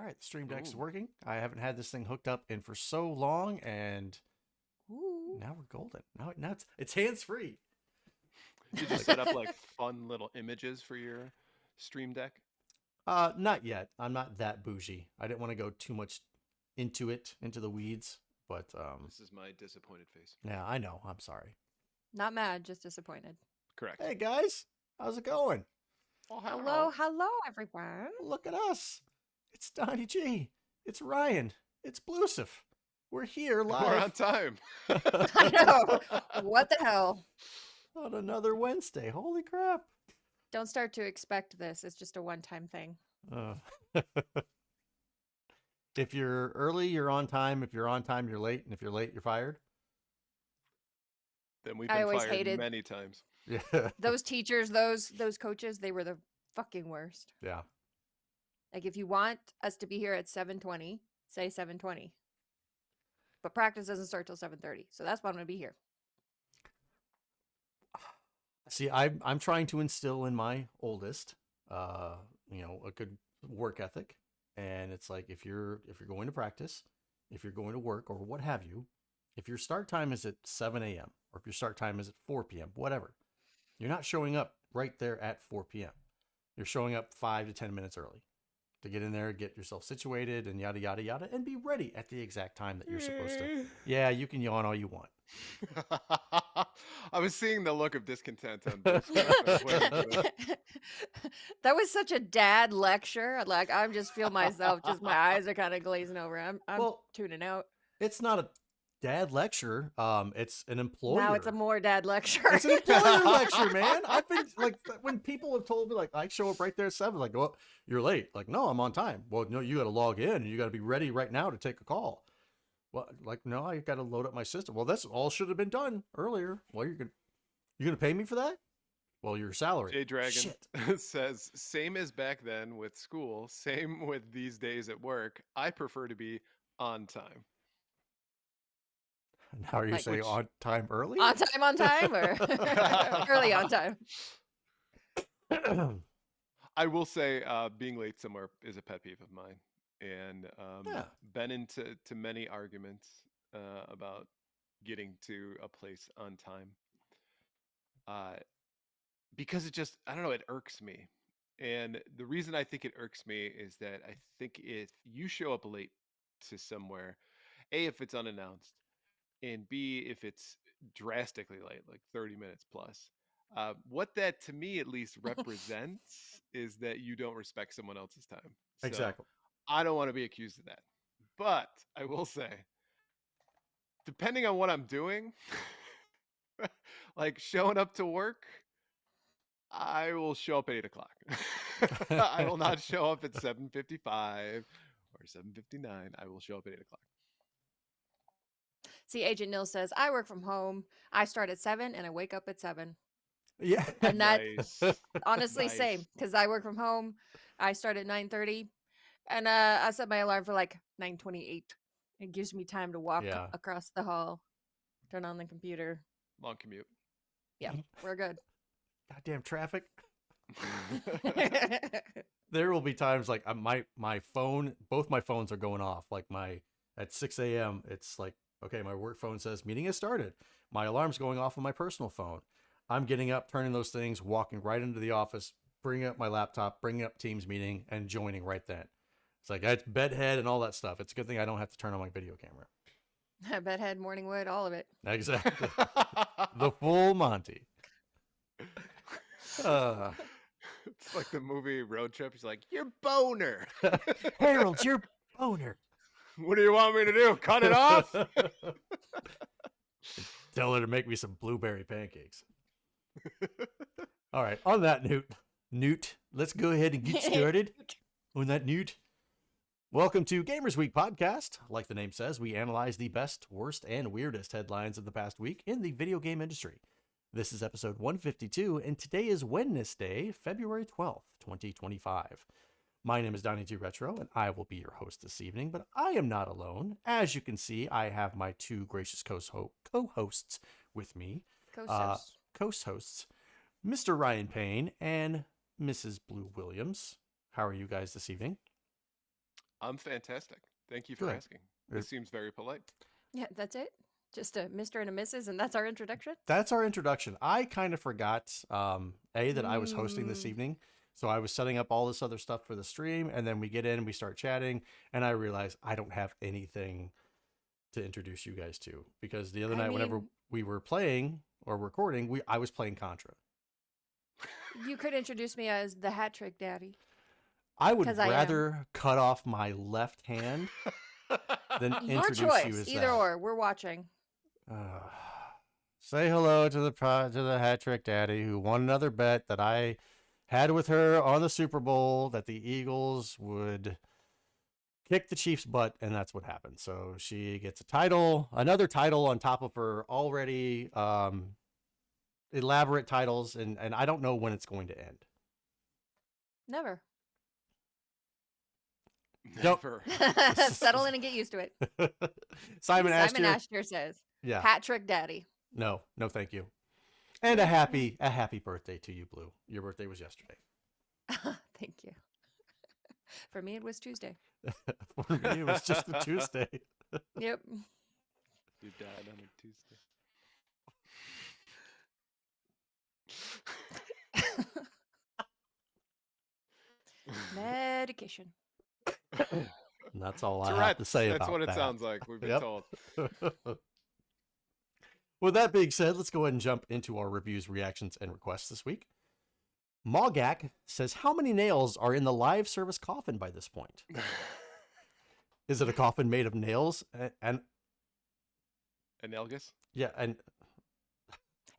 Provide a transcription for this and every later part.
right, the Stream Deck's Ooh. working. I haven't had this thing hooked up in for so long, and Ooh. now we're golden. Now it's hands free. Did you set up like fun little images for your Stream Deck? Not yet. I'm not that bougie. I didn't want to go too much into the weeds. But This is my disappointed face. yeah, I know. I'm sorry. Not mad, just disappointed. Correct. Hey guys, how's it going? Oh, Hello, everyone. Look at us. It's Donnie G. It's Ryan. It's Bluesif. We're here We're on live time. I know. What the hell? on another Wednesday. Holy crap. Don't start to expect this. It's just a one-time thing. Uh, if you're early, you're on time. If you're on time, you're late. And if you're late, you're fired. Then we've I been always fired hated- many times. Yeah. Those teachers, those coaches, they were the fucking worst. Yeah. Like if you want us to be here at 7:20, say 7:20. But practice doesn't start till 7:30. So that's why I'm going to be here. See, I'm trying to instill in my oldest, a good work ethic. And it's like if you're going to practice, if you're going to work or what have you, if your start time is at 7 a.m. or if your start time is at 4 p.m., whatever, you're not showing up right there at 4 p.m. You're showing up 5 to 10 minutes early to get in there, get yourself situated, and yada, yada, yada, and be ready at the exact time that you're supposed to. Yeah, you can yawn all you want. I was seeing the look of discontent on Bruce's face. That was such a dad lecture. Like I'm just feel myself, just my eyes are kind of glazing over. I'm Well, tuning out. It's not a dad lecture. It's an employer. Now it's a more dad lecture. It's an employer lecture, man. I've been like, when people have told me like I show up right there at 7, like, well, you're late. Like, no, I'm on time. Well, no, you got to log in and you got to be ready right now to take a call. Well, like, no, I got to load up my system. Well, that's all should have been done earlier. Well, you're gonna pay me for that? Well, your salary. Jay Dragon Shit. says, same as back then with school, same with these days at work. I prefer to be on time. Now are you Like saying which- on time early? on time, or early on time. I will say being late somewhere is a pet peeve of mine. And Yeah. been into many arguments about getting to a place on time. Because it just, I don't know, it irks me. And the reason I think it irks me is that I think if you show up late to somewhere, A, if it's unannounced, and B, if it's drastically late, like 30 minutes plus, what that to me at least represents is that you don't respect someone else's time. So Exactly. I don't want to be accused of that. But I will say, depending on what I'm doing, like showing up to work, I will show up at 8 o'clock. I will not show up at 7:55 or 7:59. I will show up at 8 o'clock. See, Agent Nil says, I work from home. I start at 7 and I wake up at 7. Yeah. And that Nice. honestly Nice. same, because I work from home. I start at 9:30 and I set my alarm for like 9:28. It gives me time to walk Yeah. across the hall, turn on the computer. Long commute. Yeah, we're good. Goddamn traffic. There will be times like my phone, both my phones are going off. Like at 6 a.m. it's like, okay, my work phone says meeting has started. My alarm's going off on my personal phone. I'm getting up, turning those things, walking right into the office, bringing up my laptop, bringing up Teams meeting, and joining right then. It's like it's bedhead and all that stuff. It's a good thing I don't have to turn on my video camera. Bedhead, Morningwood, all of it. Exactly. The full Monty. It's like the movie Road Trip. He's like, "You're boner." Harold, you're boner. What do you want me to do? Cut it off? Tell her to make me some blueberry pancakes. All right. On that Newt, let's go ahead and get started on that Newt. Welcome to Gamers Week podcast. Like the name says, we analyze the best, worst, and weirdest headlines of the past week in the video game industry. This is episode 152, and today is Wednesday, February 12th, 2025. My name is Donnie G Retro, and I will be your host this evening, but I am not alone. As you can see, I have my two gracious co-hosts with me. Co-hosts, Mr. Ryan Payne and Mrs. Blue Williams. How are you guys this evening? I'm fantastic. Thank you for Good. asking. This seems very polite. Yeah, that's it. Just a Mr. and a Mrs. and that's our introduction. That's our introduction. I kind of forgot, that I was hosting this Mm. evening. So I was setting up all this other stuff for the stream, and then we get in and we start chatting, and I realize I don't have anything to introduce you guys to, because the other I night, whenever mean- we were playing or recording, I was playing Contra. You could introduce me as the hat trick daddy. I would 'Cause I am. rather cut off my left hand than Your introduce choice. you as Either that. or. We're watching. Say hello to the hat trick daddy who won another bet that I had with her on the Super Bowl that the Eagles would kick the Chiefs' butt, and that's what happened. So she gets another title on top of her already elaborate titles, and I don't know when it's going to end. Never. Don't- Never. Settle in and get used to it. Simon Asher says, yeah, hat trick daddy. no, thank you, and a happy birthday to you, Blue. Your birthday was yesterday. Thank you. For me, it was Tuesday. For me, it was just a Tuesday. Yep. You died on a Tuesday. Medication. And that's all I have Tourette's. to say That's about what it that. sounds like. We've been Yep. told. With that being said, let's go ahead and jump into our reviews, reactions, and requests this week. Mogak says, how many nails are in the live service coffin by this point? Is it a coffin made of nails? And Analogous? yeah, and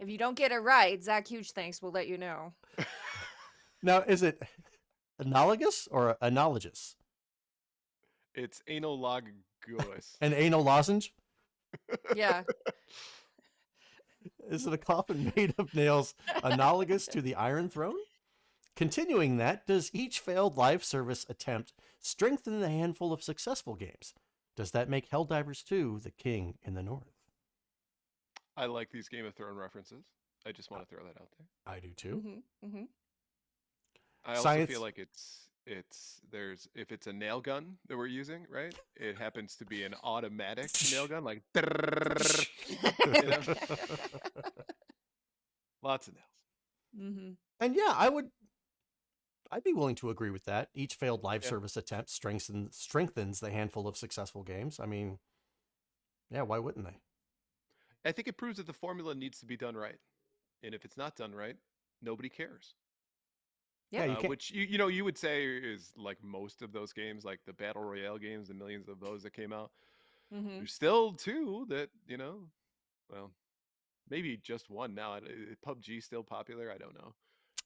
If you don't get it right, Zach Huge Thanks will let you know. now is it analogous or analogous? It's analogous. An anal lozenge? Yeah. Is it a coffin made of nails analogous to the Iron Throne? Continuing that, does each failed live service attempt strengthen the handful of successful games? Does that make Helldivers 2 the king in the north? I like these Game of Thrones references. I just want to throw that out there. I do too. Mm-hmm. I also Science- feel like if it's a nail gun that we're using, right? It happens to be an automatic nail gun, like lots of nails. Mm-hmm. And yeah, I'd be willing to agree with that. Each failed live service attempt strengthens the handful of successful games. I mean, yeah, why wouldn't they? I think it proves that the formula needs to be done right, and if it's not done right, nobody cares. Yeah, you can't. Which you would say is like most of those games, like the battle royale games, the millions of those that came out. Mm-hmm. There's still two that well, maybe just one now. PUBG still popular? I don't know.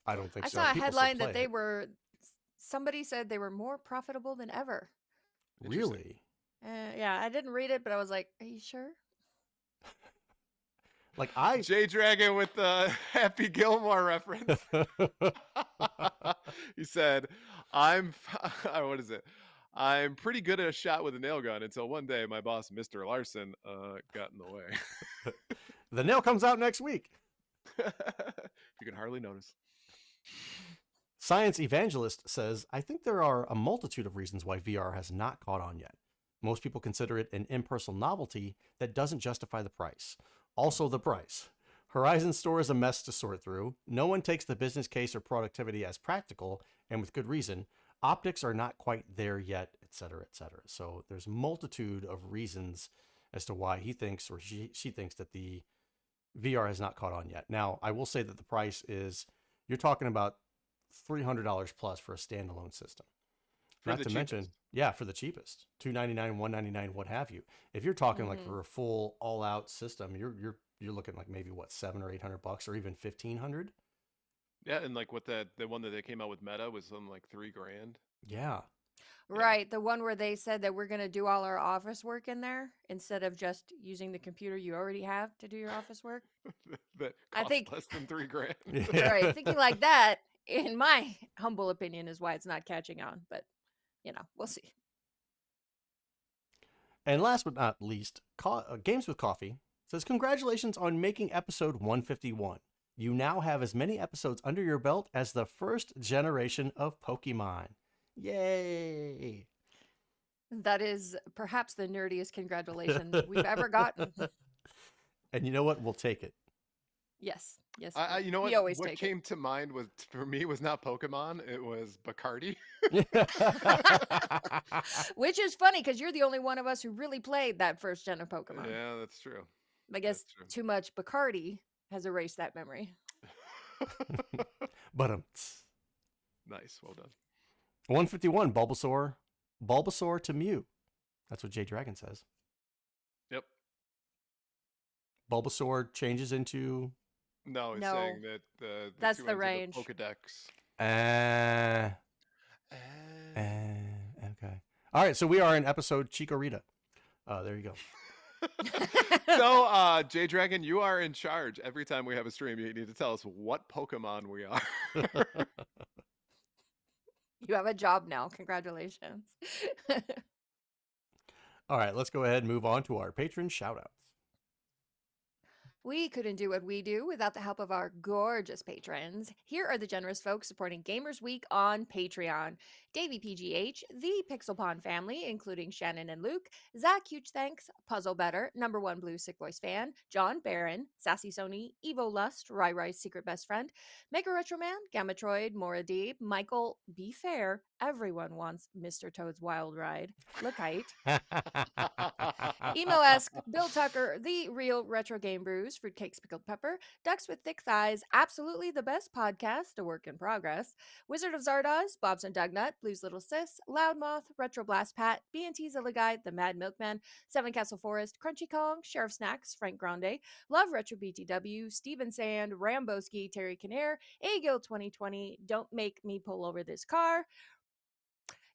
I don't think I so. saw a People still headline that play they it. were. Somebody said they were more profitable than ever. Really. Yeah, I didn't read it, but I was like, "Are you sure?" Like I. J Dragon with the Happy Gilmore reference. He said, what is it? I'm pretty good at a shot with a nail gun until one day my boss, Mr. Larson, got in the way. The nail comes out next week. You can hardly notice. Science Evangelist says, I think there are a multitude of reasons why VR has not caught on yet. Most people consider it an impersonal novelty that doesn't justify the price. Also, the price. Horizon Store is a mess to sort through. No one takes the business case or productivity as practical, and with good reason. Optics are not quite there yet, etc., etc. So there's multitude of reasons as to why he thinks or she thinks that the VR has not caught on yet. Now, I will say that the price is, you're talking about $300 plus for a standalone system. For Not the to mention, cheapest. yeah, for the cheapest, $299, $199, what have you. If you're talking like Mhm. for a full all-out system, you're looking like maybe what, $700 or $800 or even $1,500. Yeah, and like what the one that they came out with Meta was something like $3,000. Yeah, Right, the one where they said that we're going to do all our office work in there instead of just using the computer you already have to do your office work. That I costs think- less than $3,000. yeah. Right, thinking like that, in my humble opinion, is why it's not catching on. But we'll see. And last but not least, Games with Coffee says, congratulations on making episode 151. You now have as many episodes under your belt as the first generation of Pokemon. Yay! That is perhaps the nerdiest congratulations we've ever gotten. And you know what? We'll take it. Yes. Yes. You know We what? always What take it. came to mind was for me was not Pokemon. It was Bacardi. Which is funny because you're the only one of us who really played that first gen of Pokemon. Yeah, that's true. I guess That's true. too much Bacardi has erased that memory. But Nice. Well done. 151 Bulbasaur to Mew. That's what J Dragon says. Yep. Bulbasaur changes into. No, he's No, saying that the that's two the ends range. of the Pokedex. Okay. All right, so we are in episode Chikorita. There you go. So, J Dragon, you are in charge. Every time we have a stream, you need to tell us what Pokemon we are. You have a job now. Congratulations. All right, let's go ahead and move on to our patron shoutouts. We couldn't do what we do without the help of our gorgeous patrons. Here are the generous folks supporting Gamers Week on Patreon. Davey PGH, the Pixel Pond family, including Shannon and Luke, Zach Huge Thanks, Puzzle Better, Number One Blue Sick Voice Fan, John Barron, Sassy Sony, Evo Lust, Rai Rai's Secret Best Friend, Mega Retro Man, Gamatroid, Mora Deeb, Michael, Be Fair, everyone wants Mr. Toad's Wild Ride, Lookite, Emo-esque, Bill Tucker, The Real Retro Game Brews, Fruitcakes Pickled Pepper, Ducks with Thick Thighs, absolutely the best podcast, a work in progress, Wizard of Zardoz, Bobson Dugnut, Blues Little Sis, Loudmouth, Retro Blast Pat, B&T Zilla Guy, The Mad Milkman, Seven Castle Forest, Crunchy Kong, Sheriff Snacks, Frank Grande, Love Retro BTW, Steven Sand, Ramboski, Terry Kinnair, A-Gill 2020, Don't Make Me Pull Over This Car,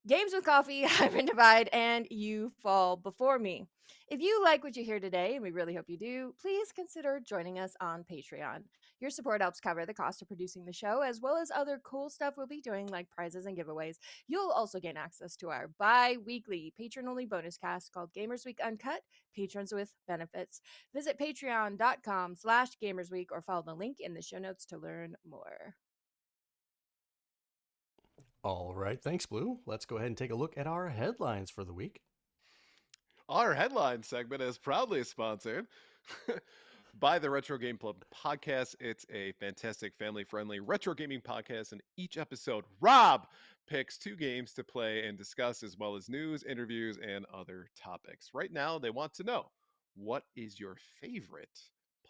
Games with Coffee, Hybrid Divide, and You Fall Before Me. If you like what you hear today, and we really hope you do, please consider joining us on Patreon. Your support helps cover the cost of producing the show, as well as other cool stuff we'll be doing like prizes and giveaways. You'll also gain access to our bi-weekly patron-only bonus cast called Gamers Week Uncut, Patrons with Benefits. Visit patreon.com/gamersweek or follow the link in the show notes to learn more. All right, thanks, Blue. Let's go ahead and take a look at our headlines for the week. Our headline segment is proudly sponsored by the Retro Game Club podcast. It's a fantastic family-friendly retro gaming podcast. In each episode, Rob picks 2 games to play and discuss, as well as news, interviews, and other topics. Right now, they want to know, what is your favorite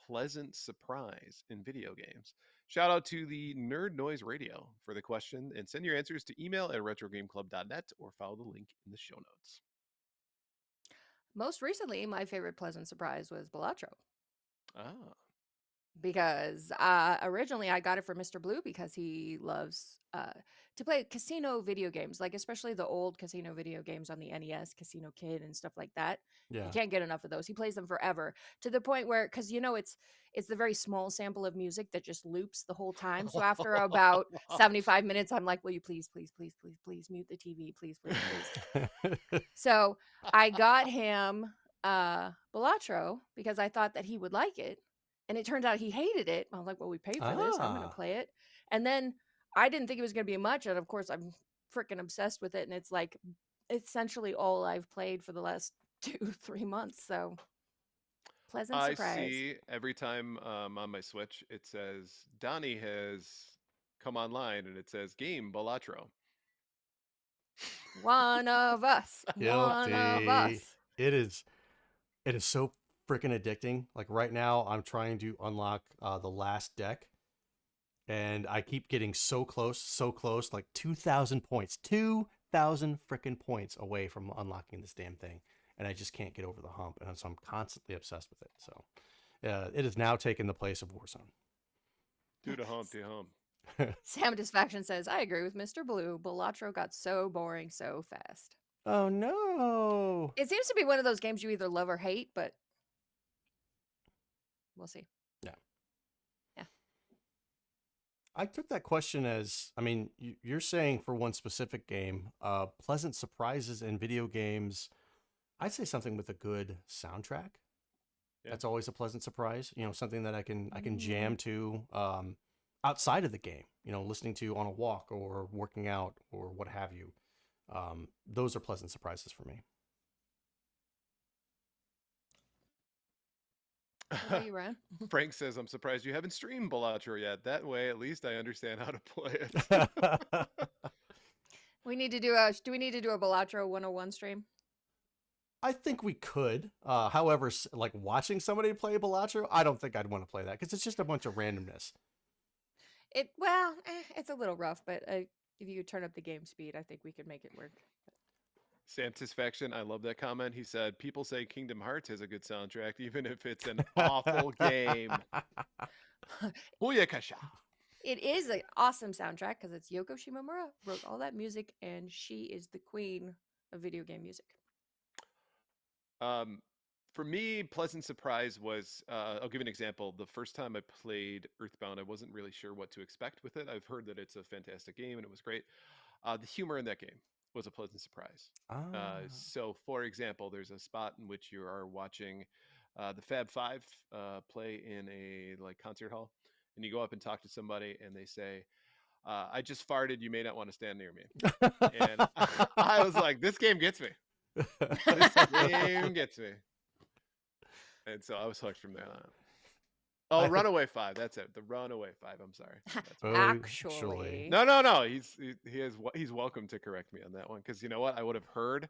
pleasant surprise in video games? Shout out to the Nerd Noise Radio for the question, and send your answers to email at retrogameclub.net or follow the link in the show notes. Most recently, my favorite pleasant surprise was Balatro. Ah. Because originally I got it for Mr. Blue because he loves to play casino video games, like especially the old casino video games on the NES, Casino Kid and stuff like that. Yeah. You can't get enough of those. He plays them forever, to the point where, because it's the very small sample of music that just loops the whole time. So after about 75 minutes, I'm like, will you please mute the TV, please. So I got him Balatro because I thought that he would like it. And it turned out he hated it. I was like, well, we paid for this. I'm going to play it. And then I didn't think it was going to be much. And of course, I'm freaking obsessed with it. And it's like essentially all I've played for the last 2-3 months. So pleasant surprise. I see every time on my Switch, it says Donnie has come online and it says game Balatro. One of us. Guilty. One of us. It is so freaking addicting. Like right now, I'm trying to unlock the last deck, and I keep getting so close, like 2,000 points, 2,000 freaking points away from unlocking this damn thing, and I just can't get over the hump, and so I'm constantly obsessed with it. So, it has now taken the place of Warzone. Do the hump, do hump. Satisfaction says, I agree with Mr. Blue. Balatro got so boring so fast. Oh no! It seems to be one of those games you either love or hate, but we'll see. Yeah. Yeah. I took that question as, I mean, you're saying for one specific game, pleasant surprises in video games. I'd say something with a good soundtrack. Yeah. That's always a pleasant surprise. You know, something that I can jam to outside of the game. You know, listening to on a walk or working out or what have you. Those are pleasant surprises for me. What about you, Ryan? Frank says, I'm surprised you haven't streamed Balatro yet. That way, at least I understand how to play it. We need to do a. Do we need to do a Balatro 101 stream? I think we could. However, like watching somebody play Balatro, I don't think I'd want to play that because it's just a bunch of randomness. It's a little rough, but if you could turn up the game speed, I think we could make it work. Satisfaction, I love that comment. He said, people say Kingdom Hearts has a good soundtrack, even if it's an awful game. Booyakasha. It is an awesome soundtrack because it's Yoko Shimomura wrote all that music, and she is the queen of video game music. For me, pleasant surprise was, I'll give an example. The first time I played Earthbound, I wasn't really sure what to expect with it. I've heard that it's a fantastic game and it was great. The humor in that game was a pleasant surprise. So, for example, there's a spot in which you are watching the Fab Five play in a like concert hall, and you go up and talk to somebody, and they say, "I just farted. You may not want to stand near me." And I was like, "This game gets me. This game gets me." And so I was hooked from there on. Oh, Runaway 5. That's it. The Runaway 5. I'm sorry. Actually. No. He's welcome to correct me on that one because you know what? I would have heard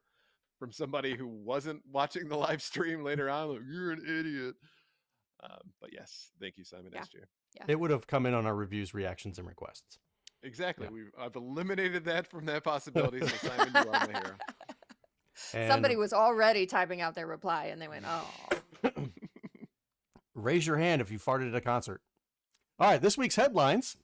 from somebody who wasn't watching the live stream later on. Like, you're an idiot. But yes, thank you, Simon S.J. Yeah. It would have come in on our reviews, reactions, and requests. Exactly. Yeah. I've eliminated that from that possibility. So Simon, you are my hero. And somebody was already typing out their reply, and they went, "Oh." Raise your hand if you farted at a concert. All right, this week's headlines.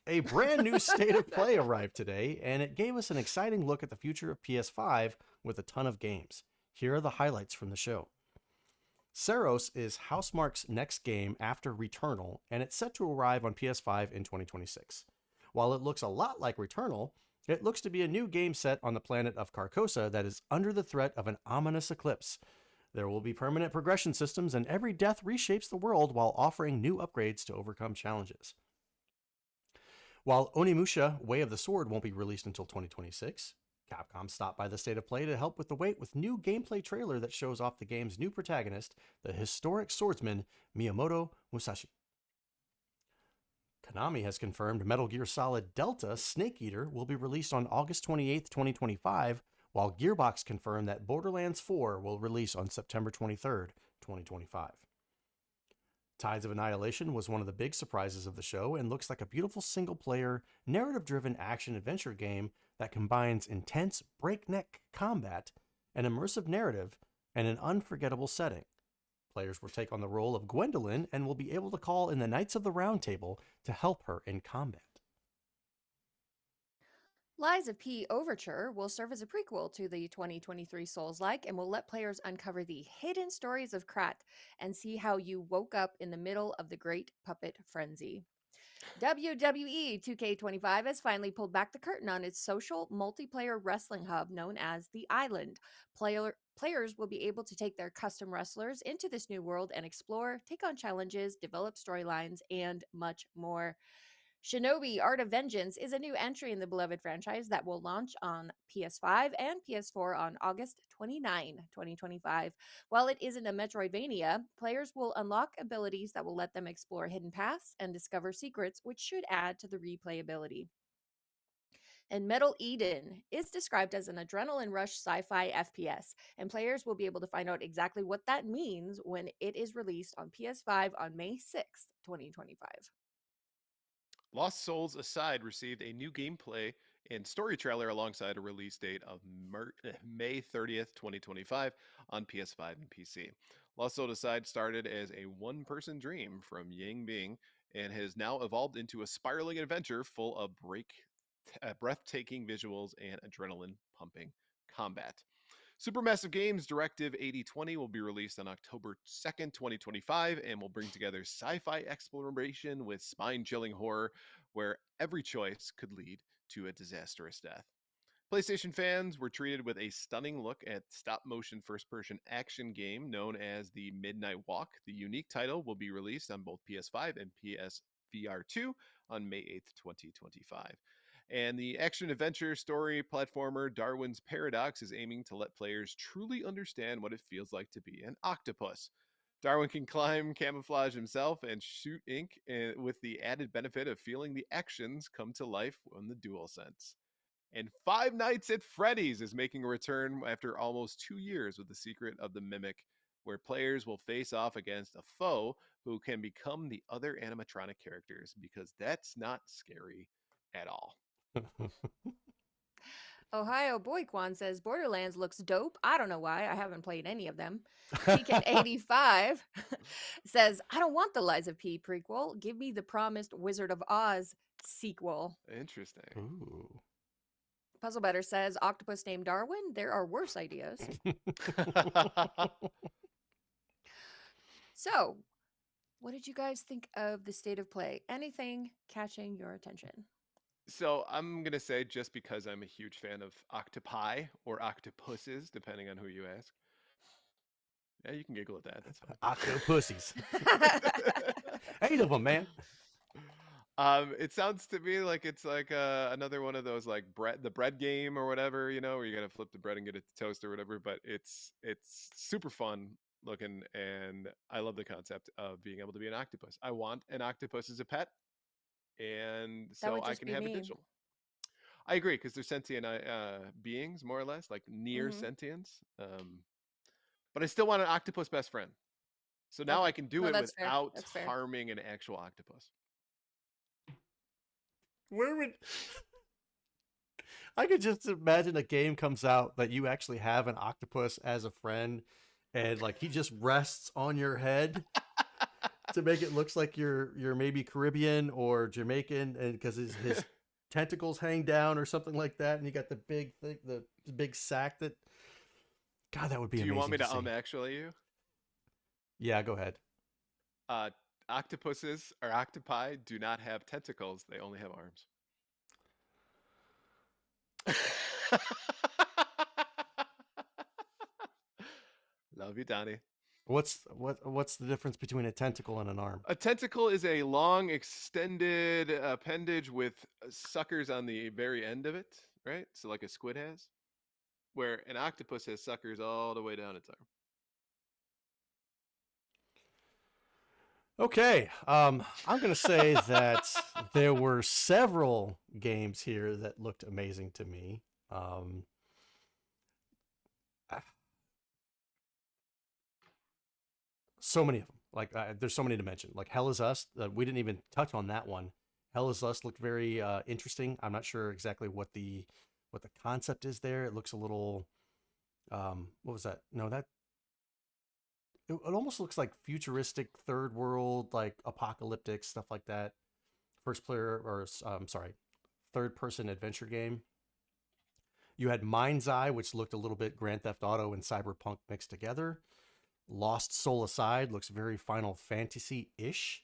A brand new State of Play arrived today, and it gave us an exciting look at the future of PS5 with a ton of games. Here are the highlights from the show. Saros is Housemarque's next game after Returnal, and it's set to arrive on PS5 in 2026. While it looks a lot like Returnal, it looks to be a new game set on the planet of Carcosa that is under the threat of an ominous eclipse. There will be permanent progression systems, and every death reshapes the world while offering new upgrades to overcome challenges. While Onimusha Way of the Sword won't be released until 2026, Capcom stopped by the State of Play to help with the wait with new gameplay trailer that shows off the game's new protagonist, the historic swordsman Miyamoto Musashi. Konami has confirmed Metal Gear Solid Delta Snake Eater will be released on August 28, 2025, while Gearbox confirmed that Borderlands 4 will release on September 23, 2025. Tides of Annihilation was one of the big surprises of the show and looks like a beautiful single-player, narrative-driven action-adventure game that combines intense, breakneck combat, an immersive narrative, and an unforgettable setting. Players will take on the role of Gwendolyn and will be able to call in the Knights of the Round Table to help her in combat. Lies of P Overture will serve as a prequel to the 2023 Souls-like and will let players uncover the hidden stories of Krat and see how you woke up in the middle of the Great Puppet Frenzy. WWE 2K25 has finally pulled back the curtain on its social multiplayer wrestling hub known as The Island. Players will be able to take their custom wrestlers into this new world and explore, take on challenges, develop storylines, and much more. Shinobi Art of Vengeance is a new entry in the beloved franchise that will launch on PS5 and PS4 on August 29, 2025. While it isn't a Metroidvania, players will unlock abilities that will let them explore hidden paths and discover secrets, which should add to the replayability. And Metal Eden is described as an adrenaline rush sci-fi FPS, and players will be able to find out exactly what that means when it is released on PS5 on May 6th, 2025. Lost Souls Aside received a new gameplay and story trailer alongside a release date of May 30th, 2025 on PS5 and PC. Lost Souls Aside started as a one-person dream from Yang Bing and has now evolved into a spiraling adventure full of breathtaking visuals and adrenaline-pumping combat. Supermassive Games Directive 8020 will be released on October 2nd, 2025, and will bring together sci-fi exploration with spine-chilling horror where every choice could lead to a disastrous death. PlayStation fans were treated with a stunning look at stop-motion first-person action game known as the Midnight Walk. The unique title will be released on both PS5 and PSVR 2 on May 8th, 2025. And the action-adventure story platformer Darwin's Paradox is aiming to let players truly understand what it feels like to be an octopus. Darwin can climb, camouflage himself, and shoot ink with the added benefit of feeling the actions come to life on the dual sense. And Five Nights at Freddy's is making a return after almost 2 years with the Secret of the Mimic, where players will face off against a foe who can become the other animatronic characters, because that's not scary at all. Ohio Boy Kwan says Borderlands looks dope. I don't know why. I haven't played any of them. Pekin85 says, I don't want the Lies of P prequel. Give me the promised Wizard of Oz sequel. Interesting. Ooh. Puzzle Better says, Octopus named Darwin. There are worse ideas. So, what did you guys think of the state of play? Anything catching your attention? So I'm going to say, just because I'm a huge fan of octopi or octopuses, depending on who you ask. Yeah, you can giggle at that. That's fine. Octopussies. 8 of them, man. It sounds to me like it's like another one of those like the bread game or whatever, where you gotta flip the bread and get it to toast or whatever. But it's super fun looking, and I love the concept of being able to be an octopus. I want an octopus as a pet, and so I can have a digital. I agree, because they're sentient beings, more or less, like near sentience. But I still want an octopus best friend. So now I can do it without harming an actual octopus. Where would I could just imagine a game comes out that you actually have an octopus as a friend, and like he just rests on your head to make it looks like you're maybe Caribbean or Jamaican, and because his tentacles hang down or something like that, and you got the big thing, the big sack that. God, that would be. Do you amazing want me to actually you? Yeah, go ahead. Octopuses or octopi do not have tentacles; they only have arms. Love you, Donnie. What's the difference between a tentacle and an arm? A tentacle is a long, extended appendage with suckers on the very end of it, right? So like a squid has, where an octopus has suckers all the way down its arm. Okay, I'm going to say that there were several games here that looked amazing to me. So many of them. Like, there's so many to mention. Like Hell Is Us. We didn't even touch on that one. Hell Is Us looked very interesting. I'm not sure exactly what the concept is there. It looks a little. What was that? No, that. It almost looks like futuristic, third world, like apocalyptic stuff like that. First player, or third person adventure game. You had Mind's Eye, which looked a little bit Grand Theft Auto and Cyberpunk mixed together. Lost Soul Aside looks very Final Fantasy-ish.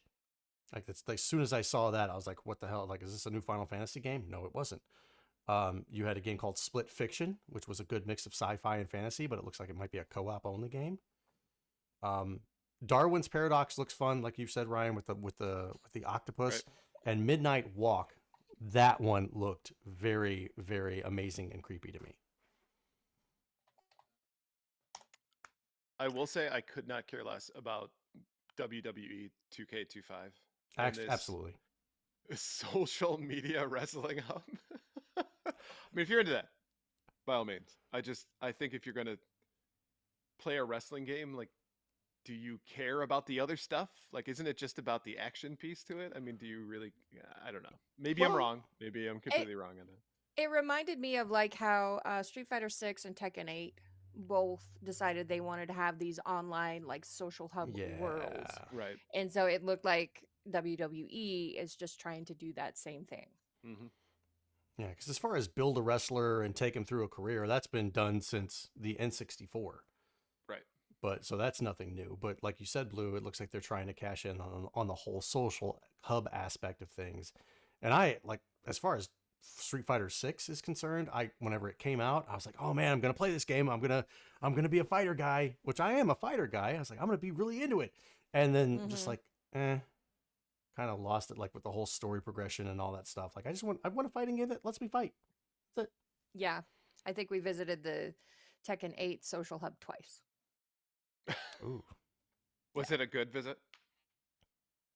Like, that's, as soon as I saw that, I was like, what the hell? Like, is this a new Final Fantasy game? No, it wasn't. You had a game called Split Fiction, which was a good mix of sci-fi and fantasy, but it looks like it might be a co-op only game. Darwin's Paradox looks fun, like you said, Ryan, with the octopus. Right. And Midnight Walk, that one looked very, very amazing and creepy to me. I will say I could not care less about WWE 2K25. Absolutely. Social media wrestling hub. I mean, if you're into that, by all means. I think if you're going to play a wrestling game, like, do you care about the other stuff? Like, isn't it just about the action piece to it? I mean, do you really? I don't know. Maybe I'm wrong. Maybe I'm completely wrong on it. It reminded me of like how Street Fighter 6 and Tekken 8 both decided they wanted to have these online like social hub worlds. Right. And so it looked like WWE is just trying to do that same thing. Mm-hmm. Yeah, because as far as build a wrestler and take him through a career, that's been done since the N64. Right. But so that's nothing new. But like you said, Blue, it looks like they're trying to cash in on the whole social hub aspect of things. And I like, as far as Street Fighter 6 is concerned, whenever it came out, I was like, oh man, I'm gonna play this game. I'm gonna be a fighter guy, which I am a fighter guy. I was like, I'm gonna be really into it. And then just like, kind of lost it, like with the whole story progression and all that stuff. Like, I want a fighting game that lets me fight. That's it. Yeah, I think we visited the Tekken 8 social hub twice. Ooh. Was it a good visit?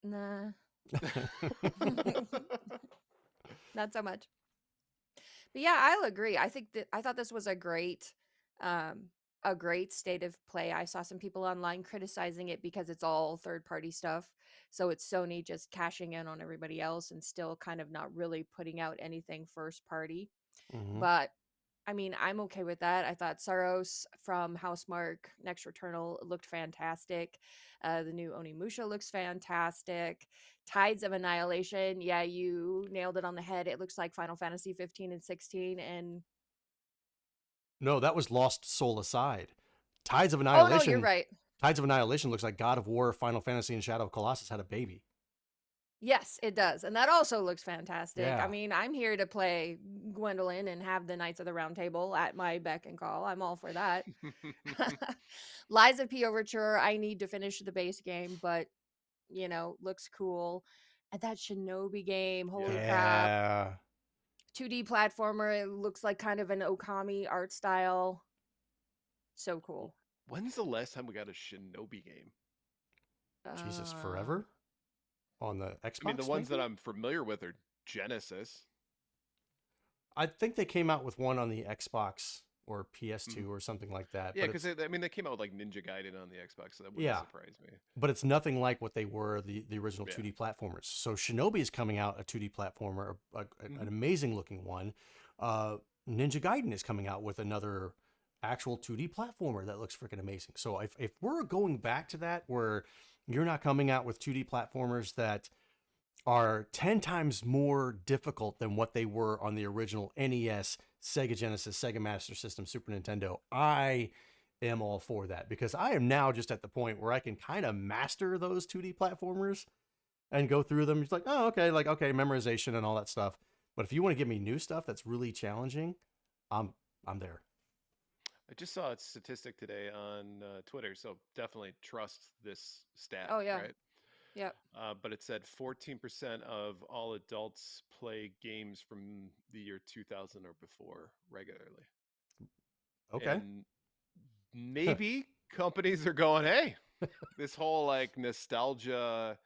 Nah, not so much. But yeah, I'll agree. I thought this was um, a great state of play. I saw some people online criticizing it because it's all third party stuff. So it's Sony just cashing in on everybody else and still kind of not really putting out anything first party. Hmm. But I mean, I'm okay with that. I thought Saros from Housemark Next Returnal looked fantastic. The new Onimusha looks fantastic. Tides of Annihilation, yeah, you nailed it on the head. It looks like Final Fantasy 15 and 16. And No, that was Lost Soul Aside. Tides of oh no, you're Annihilation. right. Tides of Annihilation looks like God of War, Final Fantasy, and Shadow of Colossus had a baby. Yes, it does. And that also looks fantastic. I Yeah. mean, I'm here to play Gwendolyn and have the Knights of the Round Table at my beck and call. I'm all for that. Lies of P Overture, I need to finish the base game, but looks cool. And that Shinobi game, holy crap. Yeah. 2D platformer, it looks like kind of an Okami art style. So cool. When's the last time we got a Shinobi game? Jesus, Uh, forever? On the Xbox, I mean, the ones that maybe? I'm familiar with are Genesis. I think they came out with one on the Xbox or Mhm. PS2 or something like that. Yeah, But because it's they came out with like Ninja Gaiden on the Xbox, so that wouldn't yeah, surprise me. but it's nothing like what they were the original Yeah. 2D platformers. So Shinobi is coming out a 2D platformer, an Mhm. amazing looking one. Ninja Gaiden is coming out with another actual 2D platformer that looks freaking amazing. So if we're going back to that where you're not coming out with 2D platformers that are 10 times more difficult than what they were on the original NES, Sega Genesis, Sega Master System, Super Nintendo, I am all for that because I am now just at the point where I can kind of master those 2D platformers and go through them. It's like, oh, okay, memorization and all that stuff. But if you want to give me new stuff that's really challenging, I'm I'm there. I just saw a statistic today on Twitter, so definitely trust this stat, oh, yeah. right? Yep. But it said 14% of all adults play games from the year 2000 or before regularly. Okay. And maybe companies are going, hey, this whole like nostalgia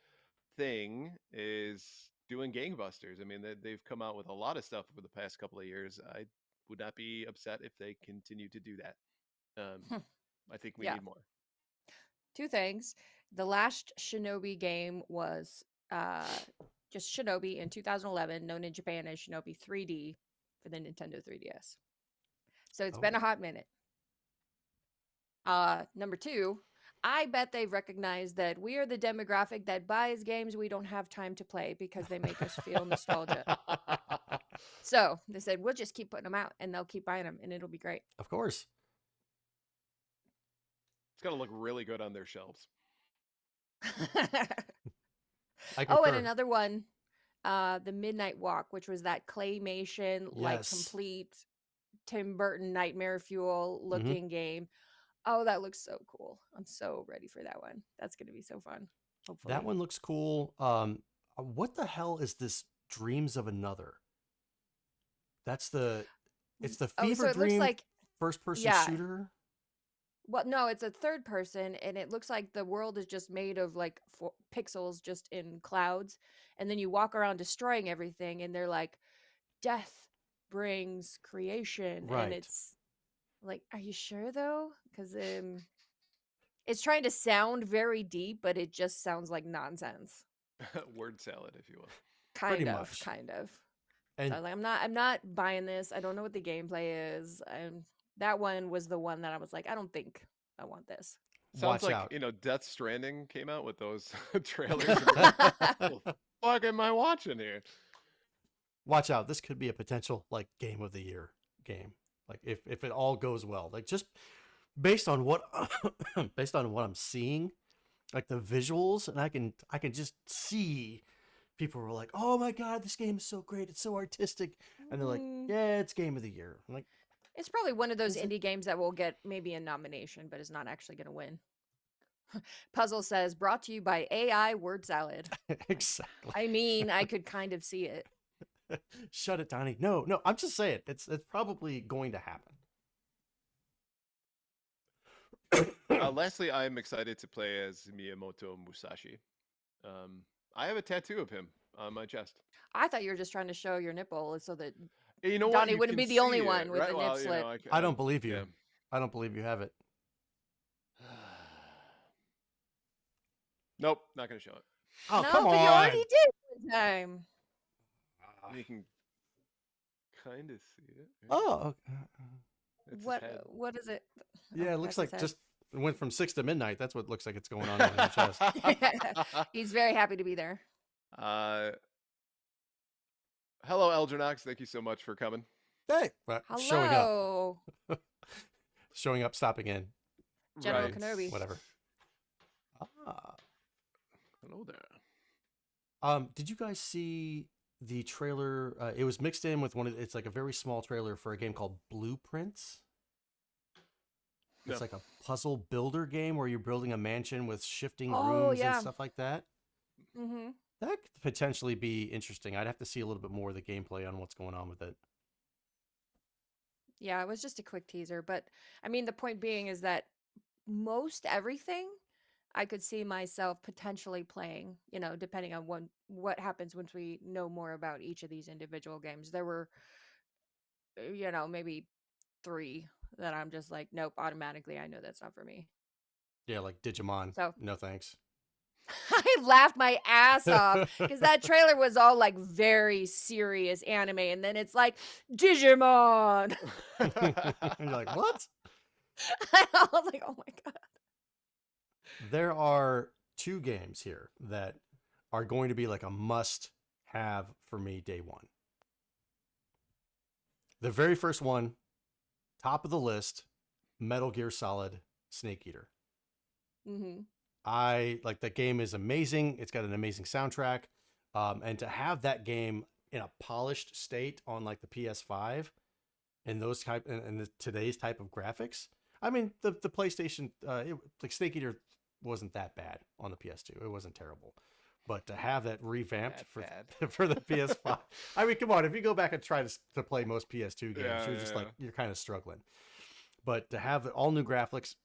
thing is doing gangbusters. I mean, they've come out with a lot of stuff over the past couple of years. I would not be upset if they continue to do that. I think we Yeah. need more. Two things. The last Shinobi game was just Shinobi in 2011, known in Japan as Shinobi 3D for the Nintendo 3DS. So it's been Oh. a hot minute. Number two, I bet they've recognized that we are the demographic that buys games we don't have time to play because they make us feel nostalgia. So they said, we'll just keep putting them out and they'll keep buying them and it'll be great. Of course. It's got to look really good on their shelves. I Oh, and concur. another one, the Midnight Walk, which was that claymation, like Yes. complete Tim Burton Nightmare Fuel Hmm. looking game. Oh, that looks so cool. I'm so ready for that one. That's going to be so fun, That hopefully. one looks cool. What the hell is this Dreams of Another? That's it's the Oh, so Fever it looks Dream like, first person yeah. shooter. Well, no, it's a third person, and it looks like the world is just made of like pixels just in clouds. And then you walk around destroying everything, and they're like, death brings creation. And Right. it's like, are you sure though? Because it's trying to sound very deep, but it just sounds like nonsense. Word salad, if you will. Pretty Kind of, much. kind of. So I And was like, I'm not buying this. I don't know what the gameplay is. And that one was the one that I was like, I don't think I want this. Sounds watch like, out. Death Stranding came out with those trailers. And you're like, what the fuck am I watching here? Watch out. This could be a potential like game of the year game. Like if it all goes well. Like just based on what based on what I'm seeing, like the visuals, and I can just see people were like, "Oh my god, this game is so great! It's so artistic," and they're like, Mm, "Yeah, it's game of the year." I'm like, it's probably one of those is it? indie games that will get maybe a nomination, but is not actually going to win. Puzzle says, brought to you by AI Word Salad. Exactly. I mean, I could kind of see it. Shut it, Donnie. No, no. I'm just saying it's probably going to happen. lastly, I'm excited to play as Miyamoto Musashi. I have a tattoo of him on my chest. I thought you were just trying to show your nipple so that And you know what? Donnie You wouldn't can be the only see one it, with right? a nip Well, you know, slip. I don't believe you. Yeah. I don't believe you have it. Nope, not gonna show it. Oh, No, come but you already on. did one time. You can kind of see it. Right? Oh, okay. It's his What head. what is it? Yeah, Oh, it looks that's his like head. just it went from 6 to midnight. That's what it looks like it's going on in your chest. He's very happy to be there. Hello, Eldronox. Thank you so much for coming. Hey, showing up. Hello, Showing up, stopping in, General Right. Kenobi. whatever. Ah. Hello there. Did you guys see the trailer? It was mixed in with it's like a very small trailer for a game called Blueprints. It's No. like a puzzle builder game where you're building a mansion with shifting Oh, rooms yeah. and stuff like that. Mm-hmm. That could potentially be interesting. I'd have to see a little bit more of the gameplay on what's going on with it. Yeah, it was just a quick teaser, but I mean, the point being is that most everything I could see myself potentially playing, depending on what happens once we know more about each of these individual games. There were, maybe 3 that I'm just like, nope, automatically, I know that's not for me. Yeah, like Digimon. So No thanks. I laughed my ass off because that trailer was all like very serious anime, and then it's like Digimon. You're like, what? I was like, oh my god. There are 2 games here that are going to be like a must have for me day one. The very first one, top of the list, Metal Gear Solid Snake Eater. Mm-hmm. I like that game is amazing. It's got an amazing soundtrack. And to have that game in a polished state on like the PS5 and those type and today's type of graphics. I mean, the PlayStation, like Snake Eater wasn't that bad on the PS2. It wasn't terrible. But to have that revamped for the PS5, I mean, come on, if you go back and try to play most PS2 games, you're just like, you're kind of struggling. But to have all new graphics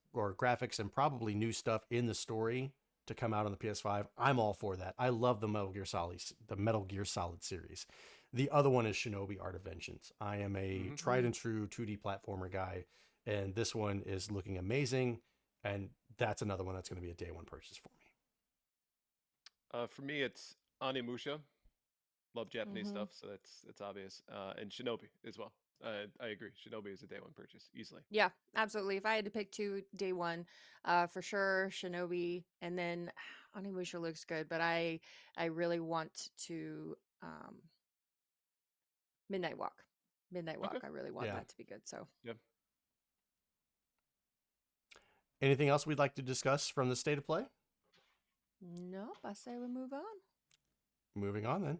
and probably new stuff in the story to come out on the PS5, I'm all for that. I love the Metal Gear Solid series. The other one is Shinobi Art of Vengeance. I am a tried and true 2D platformer guy, and this one is looking amazing, and that's another one that's going to be a day one purchase for me. For me, it's Onimusha. Love Japanese stuff, so that's obvious. And Shinobi as well. I agree. Shinobi is a day one purchase easily. Yeah, absolutely. If I had to pick 2 day one, for sure Shinobi, and then Onimusha looks good, but I really want to Midnight Walk. Okay. I really want that to be good. So Yep. Anything else we'd like to discuss from the state of play? nope, I say we move on. Moving on then.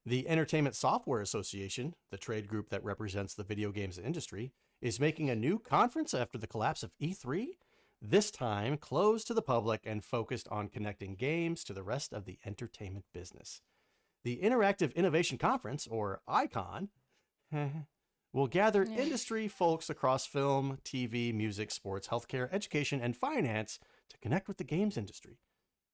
The Entertainment Software Association, the trade group that represents the video games industry, is making a new conference after the collapse of E3, this time closed to the public and focused on connecting games to the rest of the entertainment business. The Interactive Innovation Conference, or ICON, will gather industry folks across film, TV, music, sports, healthcare, education, and finance to connect with the games industry.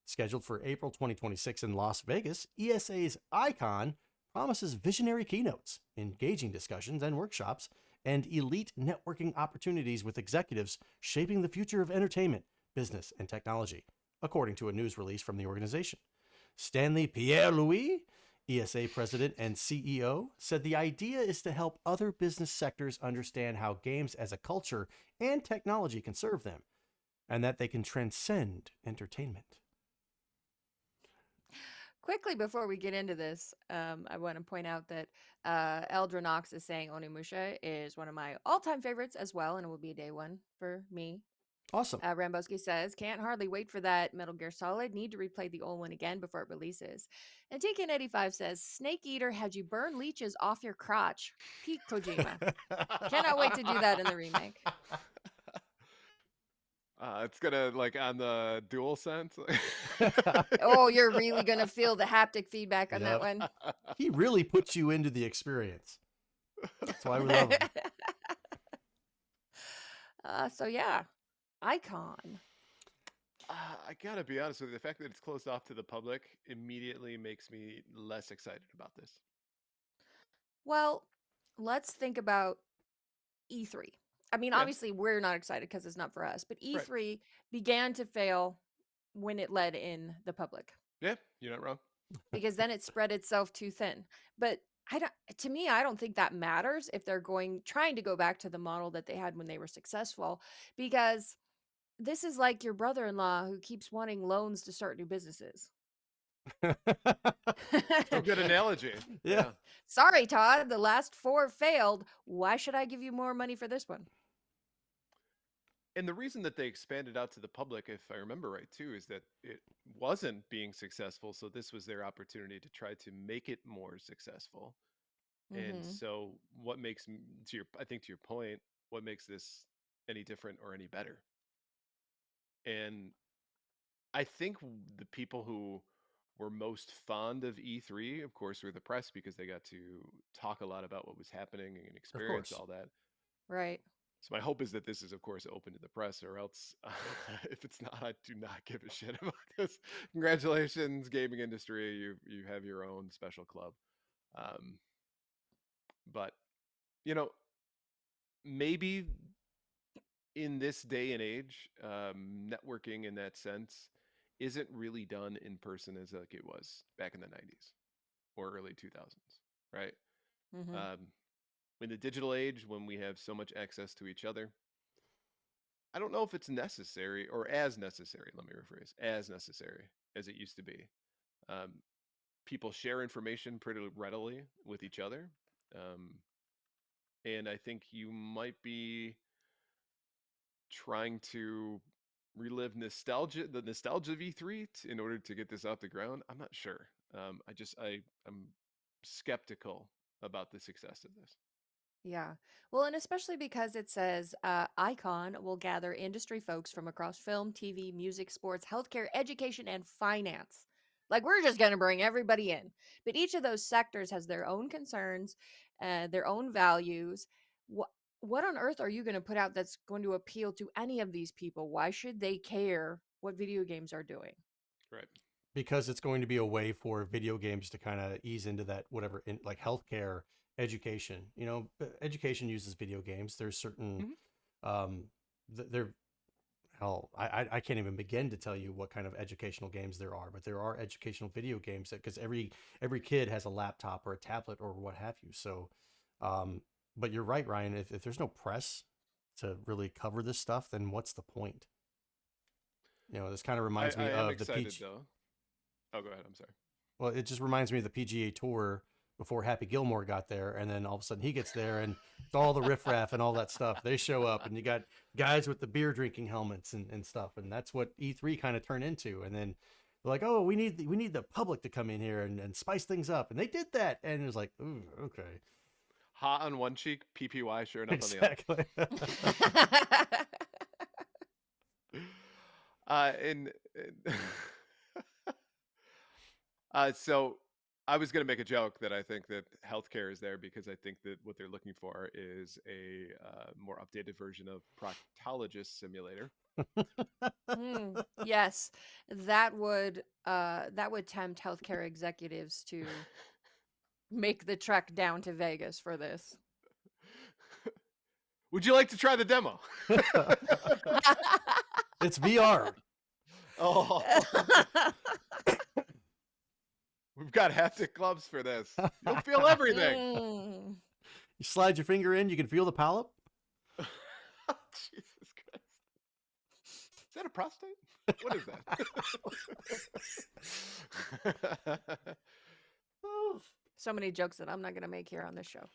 Scheduled for April 2026 in Las Vegas, ESA's ICON promises visionary keynotes, engaging discussions and workshops, and elite networking opportunities with executives shaping the future of entertainment, business, and technology, according to a news release from the organization. Stanley Pierre-Louis, ESA president and CEO, said the idea is to help other business sectors understand how games as a culture and technology can serve them, and that they can transcend entertainment. Quickly before we get into this, I want to point out that Eldronox is saying Onimusha is one of my all-time favorites as well, and it will be a day one for me. Awesome. Ramboski says, can't hardly wait for that Metal Gear Solid. Need to replay the old one again before it releases. And TK85 says, Snake Eater had you burn leeches off your crotch. Peak Kojima. Cannot wait to do that in the remake. It's gonna like on the dual sense. Oh, you're really gonna feel the haptic feedback on that one. He really puts you into the experience. That's why we love him. So yeah, Icon. I gotta be honest with you. The fact that it's closed off to the public immediately makes me less excited about this. Well, let's think about E3. I mean, Yeah, obviously, we're not excited because it's not for us, but right. E3 began to fail when it led in the public Yeah, you're not wrong. because then it spread itself too thin. But I don't, to me, I don't think that matters if they're trying to go back to the model that they had when they were successful, because this is like your brother-in-law who keeps wanting loans to start new businesses. So good analogy. Yeah. Sorry, Todd, the last 4 failed. Why should I give you more money for this one? And the reason that they expanded out to the public, if I remember right, too, is that it wasn't being successful. So this was their opportunity to try to make it more successful. And Mm-hmm. so, what makes I think to your point, what makes this any different or any better? And I think the people who were most fond of E3, of course, were the press because they got to talk a lot about what was happening and Of experience course. all that. Right. So my hope is that this is, of course, open to the press, or else, if it's not, I do not give a shit about this. Congratulations, gaming industry! You have your own special club. Um, but maybe in this day and age, networking in that sense isn't really done in person as like it was back in the 90s or early 2000s, right? Mm-hmm. In the digital age, when we have so much access to each other, I don't know if it's necessary or as necessary, let me rephrase, as necessary as it used to be. Um, People share information pretty readily with each other. Um, and I think you might be trying to relive the nostalgia of E3 in order to get this off the ground. I'm not sure. I'm skeptical about the success of this. Yeah. Well, and especially because it says Icon will gather industry folks from across film, TV, music, sports, healthcare, education, and finance. Like, we're just going to bring everybody in. But each of those sectors has their own concerns, their own values. What, what on earth are you going to put out that's going to appeal to any of these people? Why should they care what video games are doing? Right. Because it's going to be a way for video games to kind of ease into that whatever in like healthcare, education. Education uses video games. There's certain Hmm. there hell I can't even begin to tell you what kind of educational games there are, but there are educational video games that because every kid has a laptop or a tablet or what have you. So but you're right, Ryan, if there's no press to really cover this stuff, then what's the point? This kind of reminds I me am of the excited PG. though. Oh, go ahead. I'm sorry. Well, it just reminds me of the PGA Tour before Happy Gilmore got there, and then all of a sudden he gets there, and it's all the riffraff and all that stuff. They show up, and you got guys with the beer drinking helmets and stuff, and that's what E3 kind of turned into. And then they're like, "Oh, we need the public to come in here and spice things up," and they did that, and it was like, "Ooh, okay, Hot on one cheek, PPY sure enough on the other. exactly." And so I was going to make a joke that I think that healthcare is there because I think that what they're looking for is a more updated version of Proctologist Simulator. Yes, that would tempt healthcare executives to make the trek down to Vegas for this. Would you like to try the demo? It's VR. Oh, we've got haptic gloves for this. You'll feel everything. Mm. You slide your finger in, you can feel the palate. Jesus Christ. Is that a prostate? What is that? So many jokes that I'm not going to make here on this show.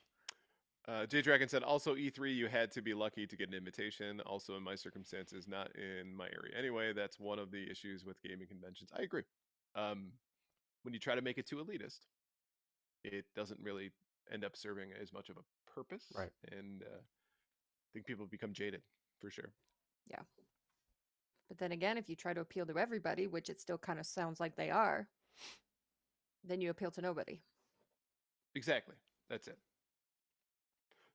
J Dragon said, also E3, you had to be lucky to get an invitation. Also, in my circumstances, not in my area. Anyway, that's one of the issues with gaming conventions. I agree. When you try to make it too elitist, it doesn't really end up serving as much of a purpose. Right. And I think people become jaded for sure. Yeah. But then again, if you try to appeal to everybody, which it still kind of sounds like they are, then you appeal to nobody. Exactly. That's it.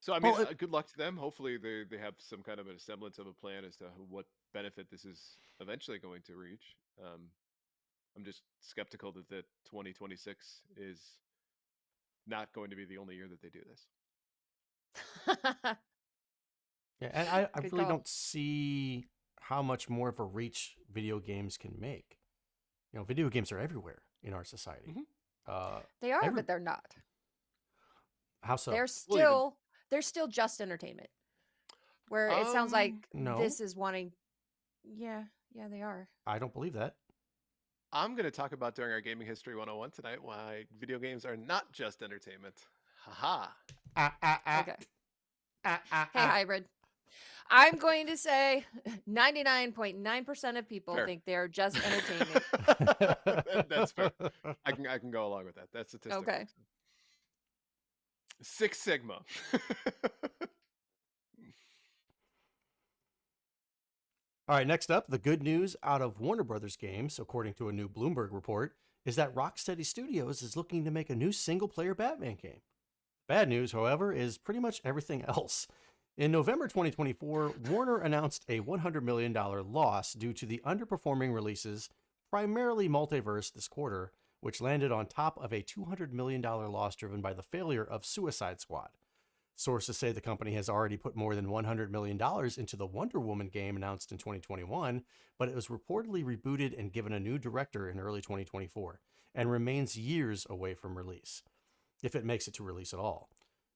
So I mean, Well, good luck to them. Hopefully, they have some kind of a semblance of a plan as to what benefit this is eventually going to reach. I'm just skeptical that 2026 is not going to be the only year that they do this. yeah, and I Good really call. don't see how much more of a reach video games can make. You know, video games are everywhere in our society. Mhm. They are, Every but they're not. how so? They're Well, even still just entertainment. Where it sounds um, like No, this is wanting. Yeah, yeah, they are. I don't believe that. I'm going to talk about during our gaming history 101 tonight why video games are not just entertainment. Haha. Ah, ah, ah, Okay. ah, ah, Hey, ah. hybrid. I'm going to say 99.9% of people Fair. think they're just entertainment. That's fair. I can go along with that. That statistic Okay. makes sense. Six Sigma. All right, next up, the good news out of Warner Brothers games, according to a new Bloomberg report, is that Rocksteady Studios is looking to make a new single-player Batman game. Bad news, however, is pretty much everything else. In November 2024, Warner announced a $100 million loss due to the underperforming releases, primarily Multiverse this quarter, which landed on top of a $200 million loss driven by the failure of Suicide Squad. Sources say the company has already put more than $100 million into the Wonder Woman game announced in 2021, but it was reportedly rebooted and given a new director in early 2024 and remains years away from release, if it makes it to release at all.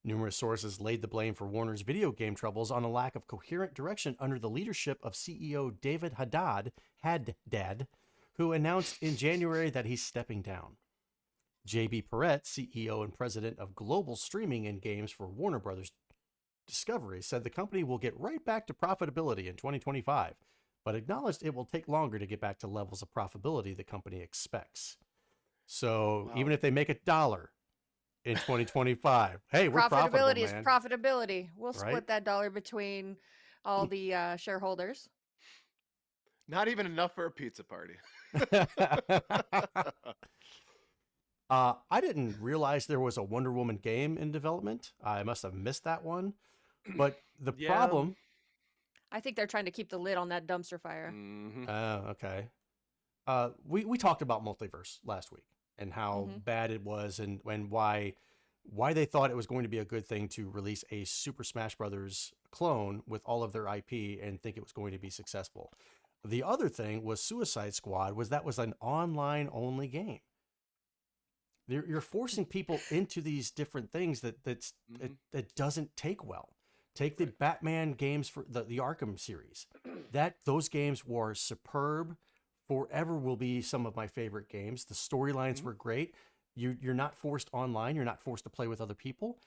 Numerous sources laid the blame for Warner's video game troubles on a lack of coherent direction under the leadership of CEO David Haddad, who announced in January that he's stepping down. JB Perrette, CEO and president of global streaming and games for Warner Brothers Discovery, said the company will get right back to profitability in 2025, but acknowledged it will take longer to get back to levels of profitability the company expects. So Wow. even if they make $1 in 2025, hey, we're profitable, Profitability is man. profitability. We'll Right? split that dollar between all the shareholders. Not even enough for a pizza party. I didn't realize there was a Wonder Woman game in development. I must have missed that one. But the Yeah. problem. I think they're trying to keep the lid on that dumpster fire. Mm-hmm. Okay. We talked about Multiverse last week and how bad it was and why they thought it was going to be a good thing to release a Super Smash Brothers clone with all of their IP and think it was going to be successful. The other thing was Suicide Squad that was an online only game. You're forcing people into these different things that doesn't take well. Take the Batman games for the Arkham series. Those games were superb. Forever will be some of my favorite games. The storylines were great. You're not forced online. You're not forced to play with other people.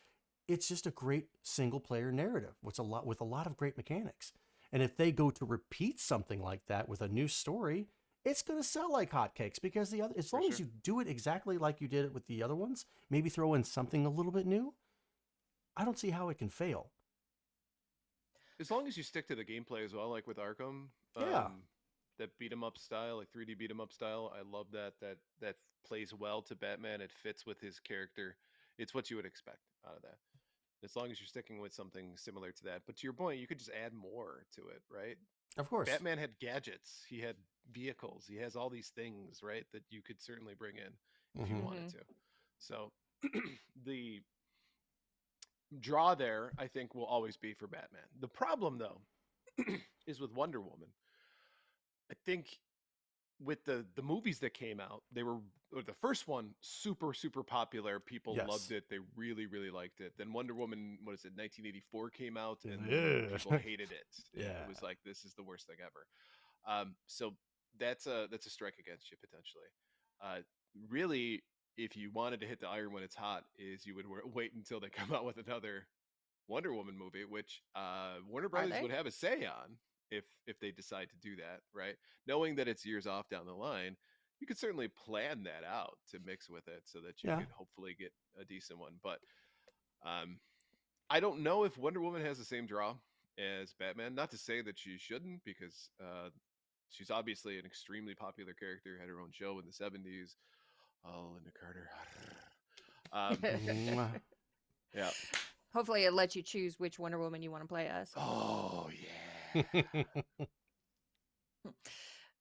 It's just a great single player narrative with a lot of great mechanics. And if they go to repeat something like that with a new story, it's going to sell like hotcakes because as long as you do it exactly like you did it with the other ones, maybe throw in something a little bit new, I don't see how it can fail. As long as you stick to the gameplay as well, like with Arkham, Yeah. that beat 'em up style, like 3D beat 'em up style, I love that. That plays well to Batman. It fits with his character. It's what you would expect out of that. As long as you're sticking with something similar to that. But to your point, you could just add more to it, right? Of course. Batman had gadgets. He had vehicles. He has all these things, right, that you could certainly bring in if you wanted to. So the draw there, I think, will always be for Batman. The problem, though, is with Wonder Woman. I think with the movies that came out, they were the first one super popular. People loved Yes. it. They really liked it. Then Wonder Woman, what is it, 1984 came out, and Yeah. people hated it. Yeah. It was like, this is the worst thing ever. So that's a strike against you potentially. Really, if you wanted to hit the iron when it's hot, is you would wait until they come out with another Wonder Woman movie, which Warner Brothers would have a say on if they decide to do that, right? Knowing that it's years off down the line, you could certainly plan that out to mix with it so that you Yeah. could hopefully get a decent one. But I don't know if Wonder Woman has the same draw as Batman. Not to say that she shouldn't, because she's obviously an extremely popular character. Had her own show in the 70s. Oh, Linda Carter. Mwah. Yeah. Hopefully, it lets you choose which Wonder Woman you want to play as. Oh yeah.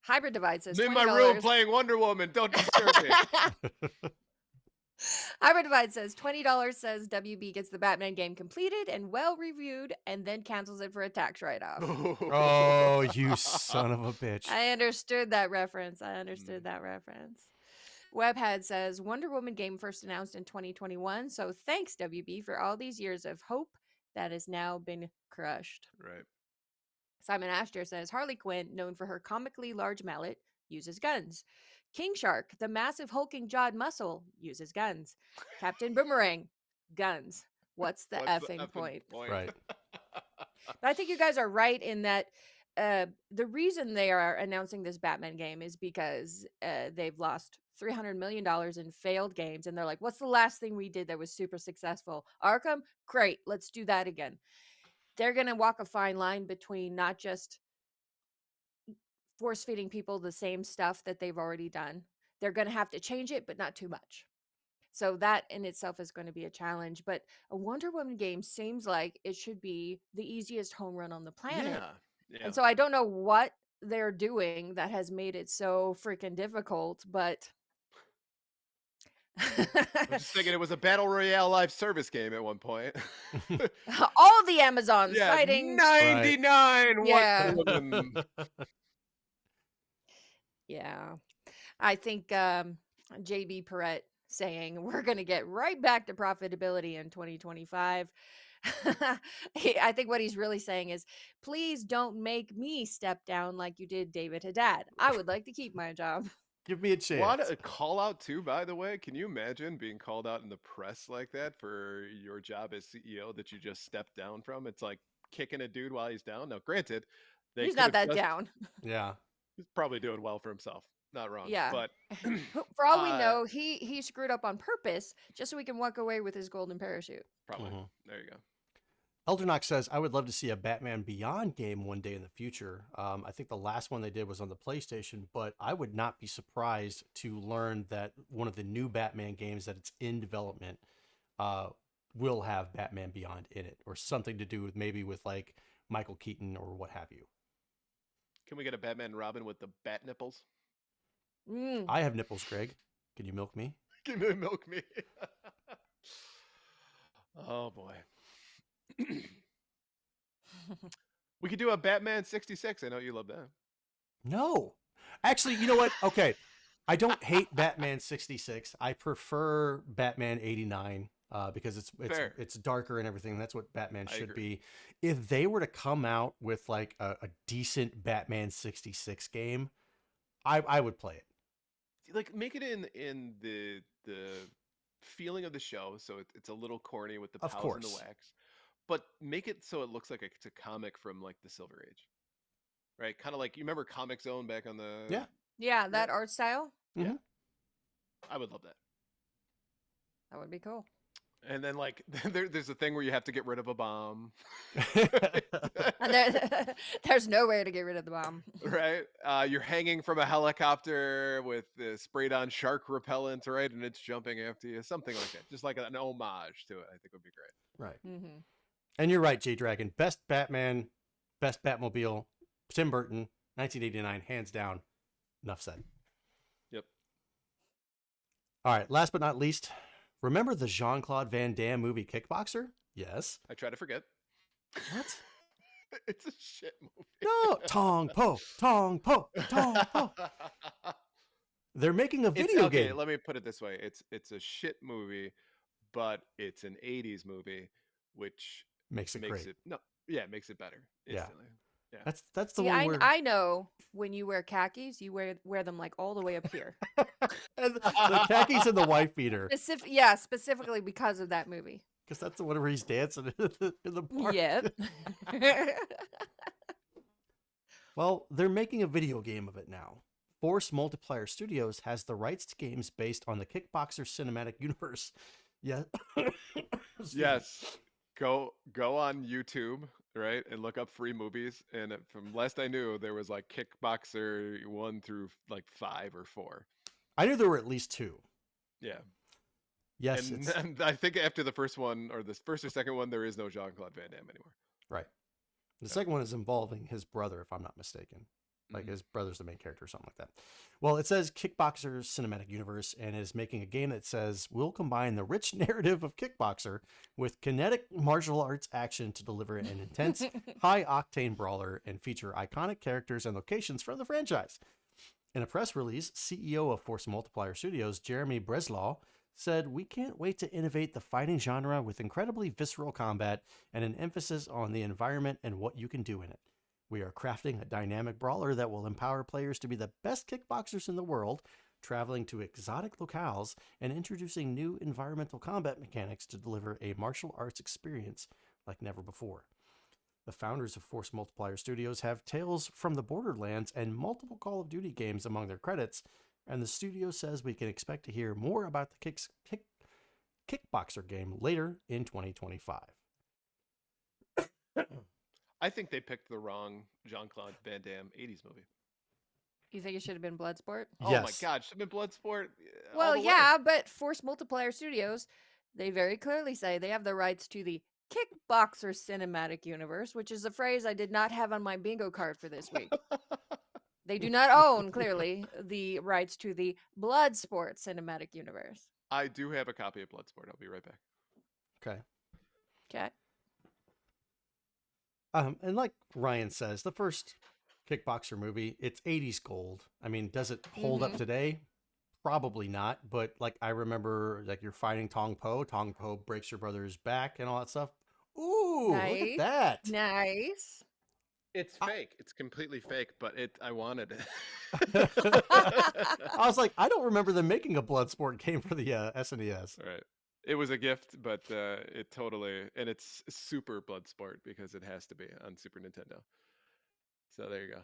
Hybrid Divide says I'm in my room $20. playing Wonder Woman. Don't disturb me. Hybrid Divide says $20, says WB gets the Batman game completed and well reviewed and then cancels it for a tax write-off. Oh, you son of a bitch. I understood that reference. Webhead says Wonder Woman game first announced in 2021. So thanks, WB, for all these years of hope that has now been crushed. Right. Simon Astor says Harley Quinn, known for her comically large mallet, uses guns. King Shark, the massive hulking jawed muscle, uses guns. Captain Boomerang, guns. What's the effing point? Right. But I think you guys are right in that the reason they are announcing this Batman game is because they've lost $300 million in failed games. And they're like, what's the last thing we did that was super successful? Arkham? Great. Let's do that again. They're going to walk a fine line between not just force feeding people the same stuff that they've already done. They're going to have to change it, but not too much. So that in itself is going to be a challenge. But a Wonder Woman game seems like it should be the easiest home run on the planet. Yeah. And so I don't know what they're doing that has made it so freaking difficult, but I'm just thinking it was a battle royale live service game at one point. all the Amazons Yeah, fighting 99 Yeah. Wonder Woman. Yeah. I think JB Perrette saying we're going to get right back to profitability in 2025. I think what he's really saying is, please don't make me step down like you did David Haddad. I would like to keep my job. Give me a chance. What a call out too, by the way. Can you imagine being called out in the press like that for your job as CEO that you just stepped down from? It's like kicking a dude while he's down. Now, granted, He's not that down. Yeah. He's probably doing well for himself. Not wrong. Yeah. But for all we know, he screwed up on purpose just so he can walk away with his golden parachute. Probably. There you go. Eldernox says, I would love to see a Batman Beyond game one day in the future. I think the last one they did was on the PlayStation, but I would not be surprised to learn that one of the new Batman games that it's in development will have Batman Beyond in it, or something to do with maybe with like Michael Keaton or what have you. Can we get a Batman and Robin with the bat nipples? I have nipples, Greg. Can you milk me? Can you milk me? Oh boy. We could do a Batman 66. I know you love that. No. Actually, you know what? Okay. I don't hate Batman 66. I prefer Batman 89 because it's darker and everything. That's what Batman should be. If they were to come out with like a decent Batman 66 game, I would play it. Like make it in the feeling of the show, so it's a little corny with the pals and the wax, but make it so it looks like it's a comic from like the Silver Age, right? Kind of like, you remember Comic Zone back on the that art style. Yeah, I would love that. That would be cool. And then like there's a thing where you have to get rid of a bomb. There's nowhere to get rid of the bomb. Right? You're hanging from a helicopter with the sprayed on shark repellent, right? And it's jumping after you. Something like that. Just like an homage to it, I think would be great. Right. Mm-hmm. And you're right, J Dragon. Best Batman, best Batmobile, Tim Burton, 1989, hands down. Enough said. Yep. All right. Last but not least, remember the Jean-Claude Van Damme movie Kickboxer? Yes. I try to forget. What? It's a shit movie. No. Tong po, tong po, tong po. They're making a video game. Let me put it this way. It's a shit movie, but it's an 80s movie, which makes it great. It makes it better instantly. Yeah. That's the one where I know when you wear khakis, you wear them like all the way up here. And the khakis and the wife beater. Specifically because of that movie. Because that's the one where he's dancing in the park. Yep. Well, they're making a video game of it now. Force Multiplier Studios has the rights to games based on the Kickboxer cinematic universe. Yeah. Yes. Go on YouTube, right, and look up free movies. And from last I knew, there was like Kickboxer 1 through like 5 or 4. I knew there were at least 2. Yeah. Yes, And I think after the first one, or the first or second one, there is no Jean-Claude Van Damme anymore. right. The Yeah. second one is involving his brother, if I'm not mistaken. Like Mhm. his brother's the main character or something like that. Well, it says Kickboxer Cinematic Universe and is making a game that says we'll combine the rich narrative of Kickboxer with kinetic martial arts action to deliver an intense, high octane brawler and feature iconic characters and locations from the franchise. In a press release, CEO of Force Multiplier Studios, Jeremy Breslaw, said, "We can't wait to innovate the fighting genre with incredibly visceral combat and an emphasis on the environment and what you can do in it. We are crafting a dynamic brawler that will empower players to be the best kickboxers in the world, traveling to exotic locales, and introducing new environmental combat mechanics to deliver a martial arts experience like never before." The founders of Force Multiplier Studios have Tales from the Borderlands and multiple Call of Duty games among their credits, and the studio says we can expect to hear more about the Kickboxer game later in 2025. I think they picked the wrong Jean-Claude Van Damme 80s movie. You think it should have been Bloodsport? Oh my God, should have been Bloodsport. Well, all the way. yeah, but Force Multiplier Studios, they very clearly say they have the rights to the Kickboxer Cinematic Universe, which is a phrase I did not have on my bingo card for this week. They do not own, clearly, the rights to the Bloodsport Cinematic Universe. I do have a copy of Bloodsport. I'll be right back. Okay. Okay. And like Ryan says, the first Kickboxer movie, it's 80s gold. I mean, does it hold up today? Probably not. But like I remember, like you're fighting Tong Po. Tong Po breaks your brother's back and all that stuff. Ooh, look at that! Nice. It's fake. It's completely fake, but I wanted it. I was like, I don't remember them making a Bloodsport game for the SNES. Right. It was a gift, but it totally, and it's super Bloodsport because it has to be on Super Nintendo. So there you go.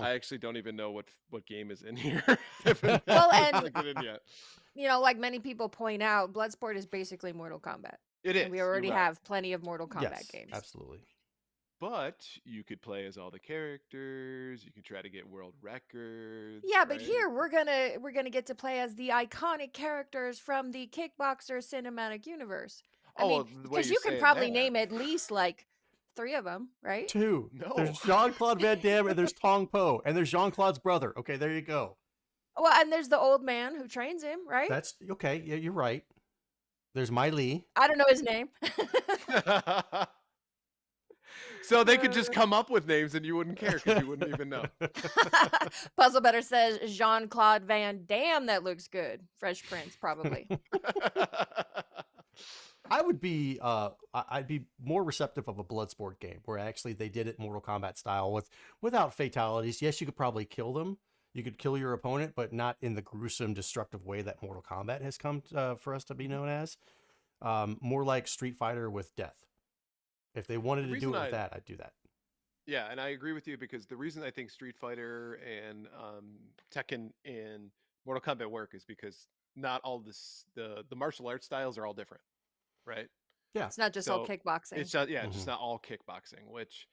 I actually don't even know what game is in here. Well, and get in yet. You know, like many people point out, Bloodsport is basically Mortal Kombat. It is. And we already have plenty of Mortal Kombat games. Absolutely. But you could play as all the characters. You could try to get world records. Yeah, but here we're gonna get to play as the iconic characters from the Kickboxer Cinematic Universe. I mean, because you can probably name at least like 3 of them, right? 2. No. There's Jean-Claude Van Damme and there's Tong Po and there's Jean-Claude's brother. Okay, there you go. Well, and there's the old man who trains him, right? That's okay. Yeah, you're right. There's Mai Li. I don't know his name. So they could just come up with names and you wouldn't care because you wouldn't even know. Puzzle Better says Jean-Claude Van Damme. That looks good. Fresh Prince, probably. I would be I'd be more receptive of a Bloodsport game where actually they did it Mortal Kombat style without fatalities. Yes, you could probably kill them. You could kill your opponent, but not in the gruesome, destructive way that Mortal Kombat has come for us to be known as. More like Street Fighter with death. If they wanted to do it with that, I'd do that. Yeah, and I agree with you because the reason I think Street Fighter and Tekken and Mortal Kombat work is because not all the martial arts styles are all different, right? Yeah, it's not just all kickboxing. It's not, it's just not all kickboxing. Which,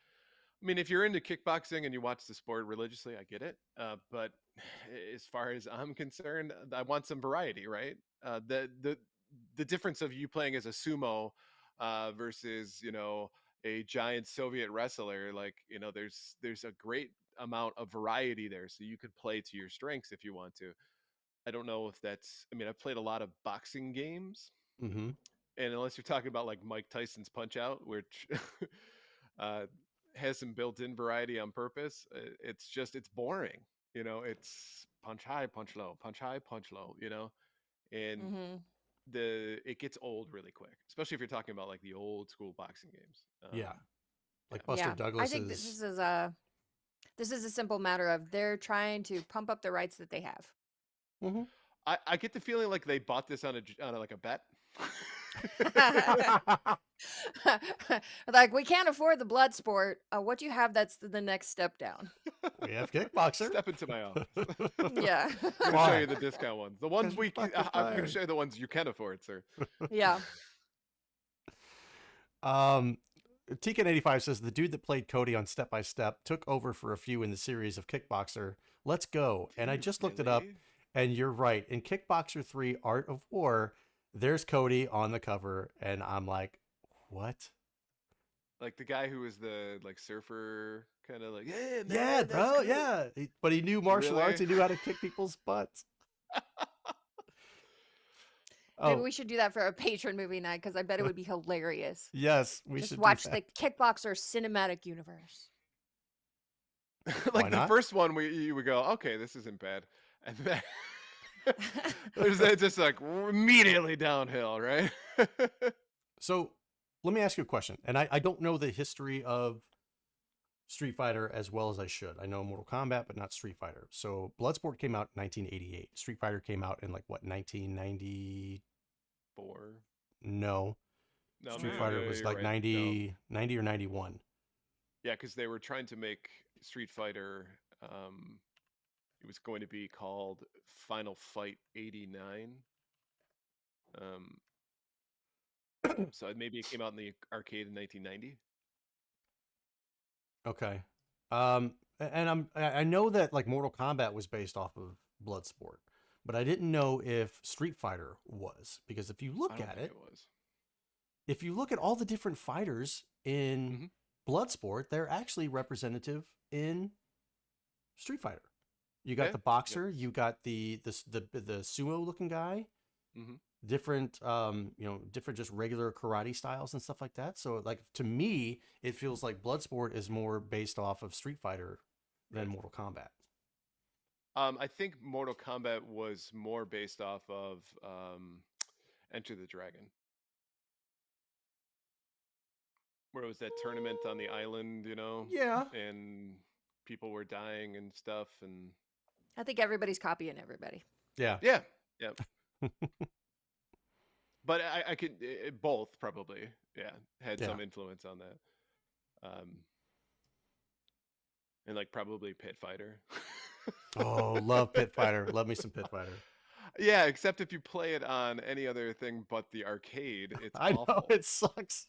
I mean, if you're into kickboxing and you watch the sport religiously, I get it. But as far as I'm concerned, I want some variety, right? The difference of you playing as a sumo versus a giant Soviet wrestler, like there's a great amount of variety there, so you could play to your strengths if you want to. I don't know if that's, I mean, I've played a lot of boxing games, and unless you're talking about like Mike Tyson's Punch Out, which has some built-in variety on purpose, it's boring. It's punch high, punch low, punch high, punch low, and it gets old really quick, especially if you're talking about like the old school boxing games. Like Buster Douglas. I think this is a simple matter of they're trying to pump up the rights that they have. I get the feeling like they bought this on a bet. Like, we can't afford the Bloodsport. What do you have that's the next step down? We have Kickboxer. Step into my office. Yeah. I'm going to show you the discount ones. The ones I'm going to show you the ones you can afford, sir. Yeah. Tekken85 says the dude that played Cody on Step by Step took over for a few in the series of Kickboxer. Let's go. And I just looked it up. And you're right. In Kickboxer 3 Art of War, there's Cody on the cover, and I'm like, what? Like the guy who was the like surfer kind of like, yeah, Yeah, man, that's bro. cool. Yeah. But he knew martial arts. Really? He knew how to kick people's butts. Maybe Oh, we should do that for a patron movie night because I bet it would be hilarious. yes, we Just should do watch that. the Kickboxer cinematic universe. Why Like the not? first one, you would go, okay, this isn't bad, and then there's that just like immediately downhill, right? So let me ask you a question. And I don't know the history of Street Fighter as well as I should. I know Mortal Kombat, but not Street Fighter. So Bloodsport came out in 1988. Street Fighter came out in like what, 1990? 4. No. No, Street maybe, Fighter yeah, was you're like right. No. 90 or 91. Yeah, because they were trying to make Street Fighter. It was going to be called Final Fight '89. Um, so maybe it came out in the arcade in 1990. Okay. And I know that like Mortal Kombat was based off of Bloodsport, but I didn't know if Street Fighter was, because if you I look don't at think it, it was. if you look at all the different fighters in Mhm. Bloodsport, they're actually representative in Street Fighter. You got Yeah. the boxer, you got the sumo looking guy, Mm-hmm. different different just regular karate styles and stuff like that. So like to me, it feels like Bloodsport is more based off of Street Fighter than Right. Mortal Kombat. I think Mortal Kombat was more based off of Enter the Dragon, where it was that tournament on the island, Yeah. and people were dying and stuff, and I think everybody's copying everybody. Yeah. yeah, yeah. But I could both probably, yeah, had Yeah. some influence on that, and like probably Pit Fighter. Oh, love Pit Fighter. Love me some Pit Fighter. Yeah, except if you play it on any other thing but the arcade, it's I know awful. it sucks.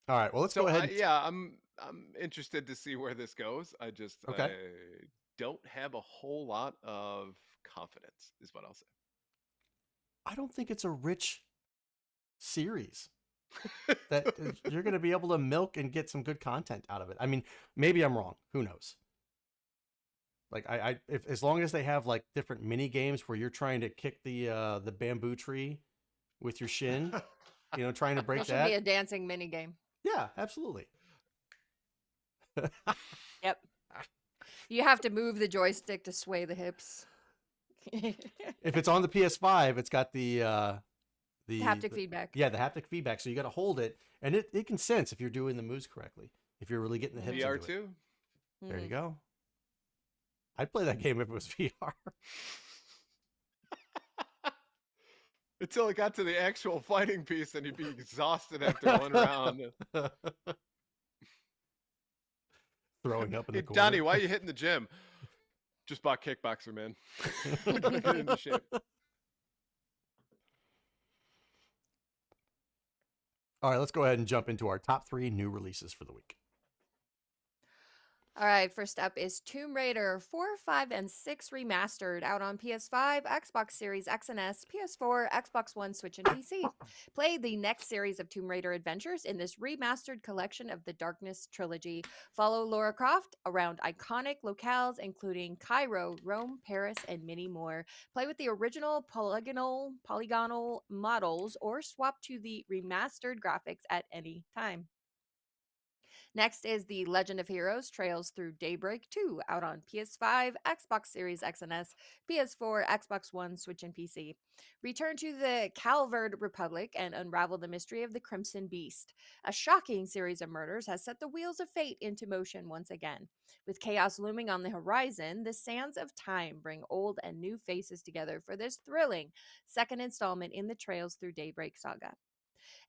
All right, well, let's go ahead. I'm interested to see where this goes. I Okay. don't have a whole lot of confidence, is what I'll say. I don't think it's a rich series that you're going to be able to milk and get some good content out of it. I mean, maybe I'm wrong. Who knows? Like if as long as they have like different mini games where you're trying to kick the bamboo tree with your shin, trying to break There should be that. a dancing mini game. Yeah, absolutely. Yep. You have to move the joystick to sway the hips. If it's on the PS5, it's got the haptic feedback. Yeah, the haptic feedback. So you got to hold it, and it can sense if you're doing the moves correctly. If you're really getting the hips VR into it. too. There you go. I'd play that game if it was VR. Until it got to the actual fighting piece, and you'd be exhausted after one round. Throwing up in the Hey, corner. Donnie, why are you hitting the gym? Just bought Kickboxer, man. Gotta get into shape. All right, let's go ahead and jump into our top 3 new releases for the week. All right, first up is Tomb Raider 4, 5, and 6 Remastered, out on PS5, Xbox Series X and S, PS4, Xbox One, Switch, and PC. Play the next series of Tomb Raider adventures in this remastered collection of the Darkness trilogy. Follow Lara Croft around iconic locales including Cairo, Rome, Paris, and many more. Play with the original polygonal models or swap to the remastered graphics at any time. Next is The Legend of Heroes Trails Through Daybreak 2, out on PS5, Xbox Series X and S, PS4, Xbox One, Switch, and PC. Return to the Calvard Republic and unravel the mystery of the Crimson Beast. A shocking series of murders has set the wheels of fate into motion once again. With chaos looming on the horizon, the sands of time bring old and new faces together for this thrilling second installment in the Trails Through Daybreak saga.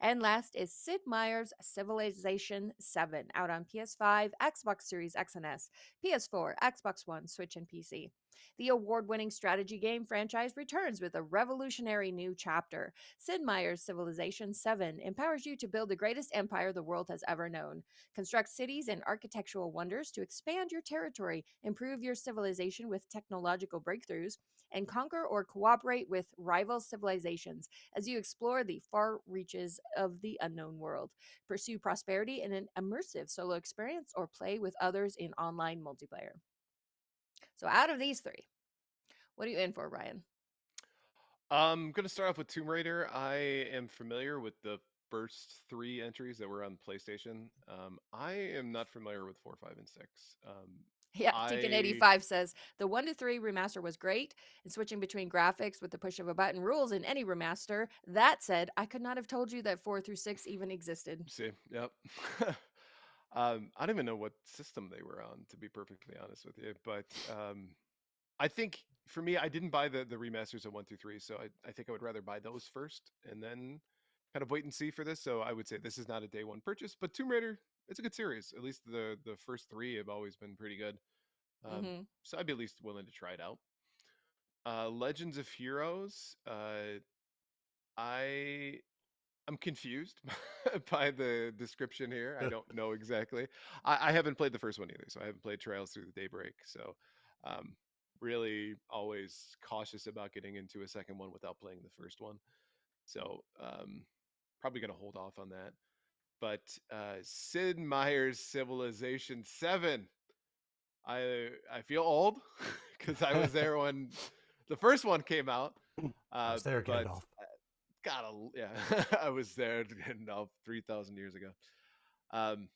And last is Sid Meier's Civilization 7, out on PS5, Xbox Series X and S, PS4, Xbox One, Switch, and PC. The award-winning strategy game franchise returns with a revolutionary new chapter. Sid Meier's Civilization 7 empowers you to build the greatest empire the world has ever known. Construct cities and architectural wonders to expand your territory, improve your civilization with technological breakthroughs, and conquer or cooperate with rival civilizations as you explore the far reaches of the unknown world. Pursue prosperity in an immersive solo experience or play with others in online multiplayer. So, out of these three, what are you in for, Ryan? I'm going to start off with Tomb Raider. I am familiar with the first 3 entries that were on PlayStation. I am not familiar with 4, 5, and 6. Yeah, I Deacon85 says the 1 to 3 remaster was great, and switching between graphics with the push of a button rules in any remaster. That said, I could not have told you that 4 through 6 even existed. see. Yep. I don't even know what system they were on, to be perfectly honest with you. But I think for me, I didn't buy the remasters of 1 through 3, so I think I would rather buy those first and then kind of wait and see for this. So I would say this is not a day one purchase, but Tomb Raider, it's a good series. At least the first 3 have always been pretty good. Mm-hmm. So I'd be at least willing to try it out. Legends of Heroes. I I'm confused by the description here. I don't know exactly. I haven't played the first one either, so I haven't played Trails Through the Daybreak. So, um, really always cautious about getting into a second one without playing the first one. So, probably gonna hold off on that. But Sid Meier's Civilization 7. I feel old because I was there when the first one came out. I was there, But Gandalf. gotta, yeah, I was there getting off 3,000 years ago. Um,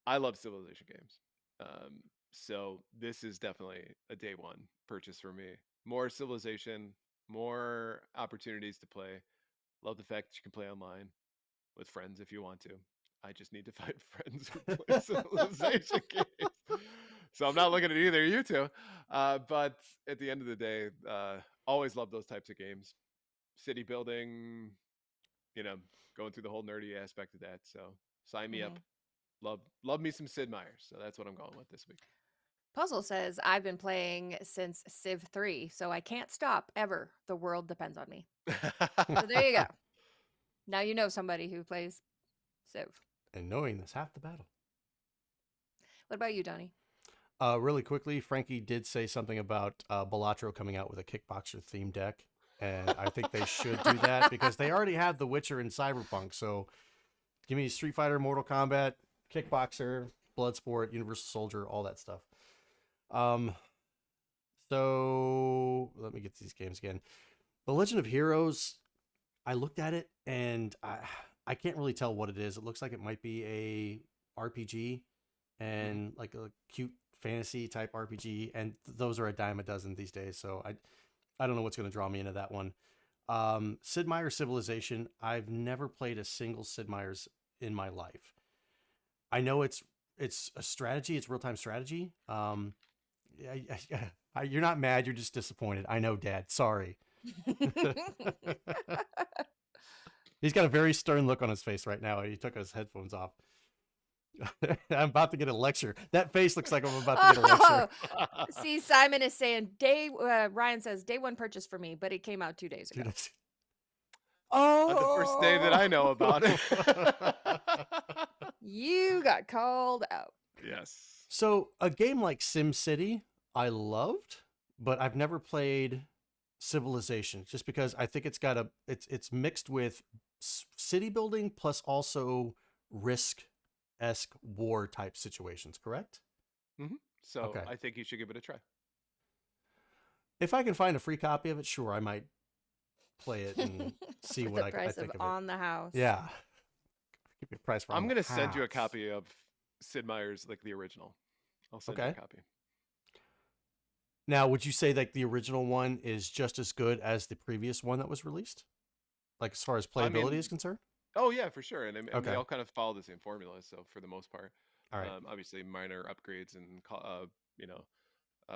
I love Civilization games. So this is definitely a day one purchase for me. More Civilization, more opportunities to play. Love the fact that you can play online with friends if you want to. I just need to find friends who play Civilization games. So I'm not looking at either of you two. But at the end of the day, always love those types of games. City building, you know, going through the whole nerdy aspect of that. So sign me Mm-hmm. up. Love me some Sid Meier's. So that's what I'm going with this week. Puzzle says I've been playing since Civ 3, so I can't stop ever. The world depends on me. So there you go. Now you know somebody who plays Civ. And knowing this half the battle. What about you, Donnie? Really quickly, Frankie did say something about Balatro coming out with a kickboxer theme deck, and I think they should do that because they already have The Witcher and Cyberpunk. So give me Street Fighter, Mortal Kombat, Kickboxer, Bloodsport, Universal Soldier, all that stuff. So let me get these games again. The Legend of Heroes, I looked at it and I can't really tell what it is. It looks like it might be a RPG and like a cute fantasy type RPG, and those are a dime a dozen these days. So I don't know what's going to draw me into that one. Sid Meier's Civilization. I've never played a single Sid Meier's in my life. I know it's a strategy. It's real time strategy. You're not mad. You're just disappointed. I know, Dad. Sorry. He's got a very stern look on his face right now. He took his headphones off. I'm about to get a lecture. That face looks like I'm about to get a lecture. See, Simon is saying Ryan says day one purchase for me, but it came out 2 days ago. On the first day that I know about it. You got called out. Yes. So a game like SimCity, I loved, but I've never played Civilization just because I think it's mixed with city building plus also risk-esque war type situations, correct? Mm-hmm. So Okay. I think you should give it a try. If I can find a free copy of it, sure, I might play it and see For what the I price think of of it. On the House. Yeah. Give me a price for I'm On going the to send you a House. copy of Sid Meier's, like the original. I'll send you a Okay. copy. Now, would you say that the original one is just as good as the previous one that was released? Like as far as playability is concerned? Oh yeah, for sure. And Okay. they all kind of follow the same formula. So for the most part, All right. obviously minor upgrades and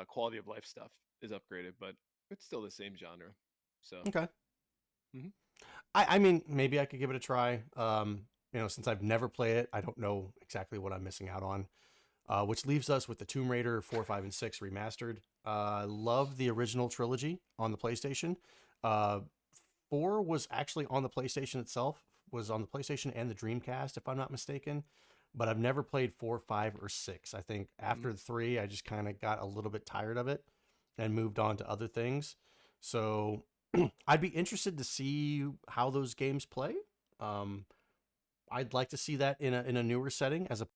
quality of life stuff is upgraded, but it's still the same genre. So Okay. Mhm. I mean, maybe I could give it a try. Since I've never played it, I don't know exactly what I'm missing out on. which leaves us with the Tomb Raider 4, 5, and 6 remastered. Love the original trilogy on the PlayStation. 4 was actually on the PlayStation itself, was on the PlayStation and the Dreamcast, if I'm not mistaken. But I've never played 4, 5, or 6. I think after 3, I just kind of got a little bit tired of it and moved on to other things. So I'd be interested to see how those games play. I'd like to see that in a newer setting as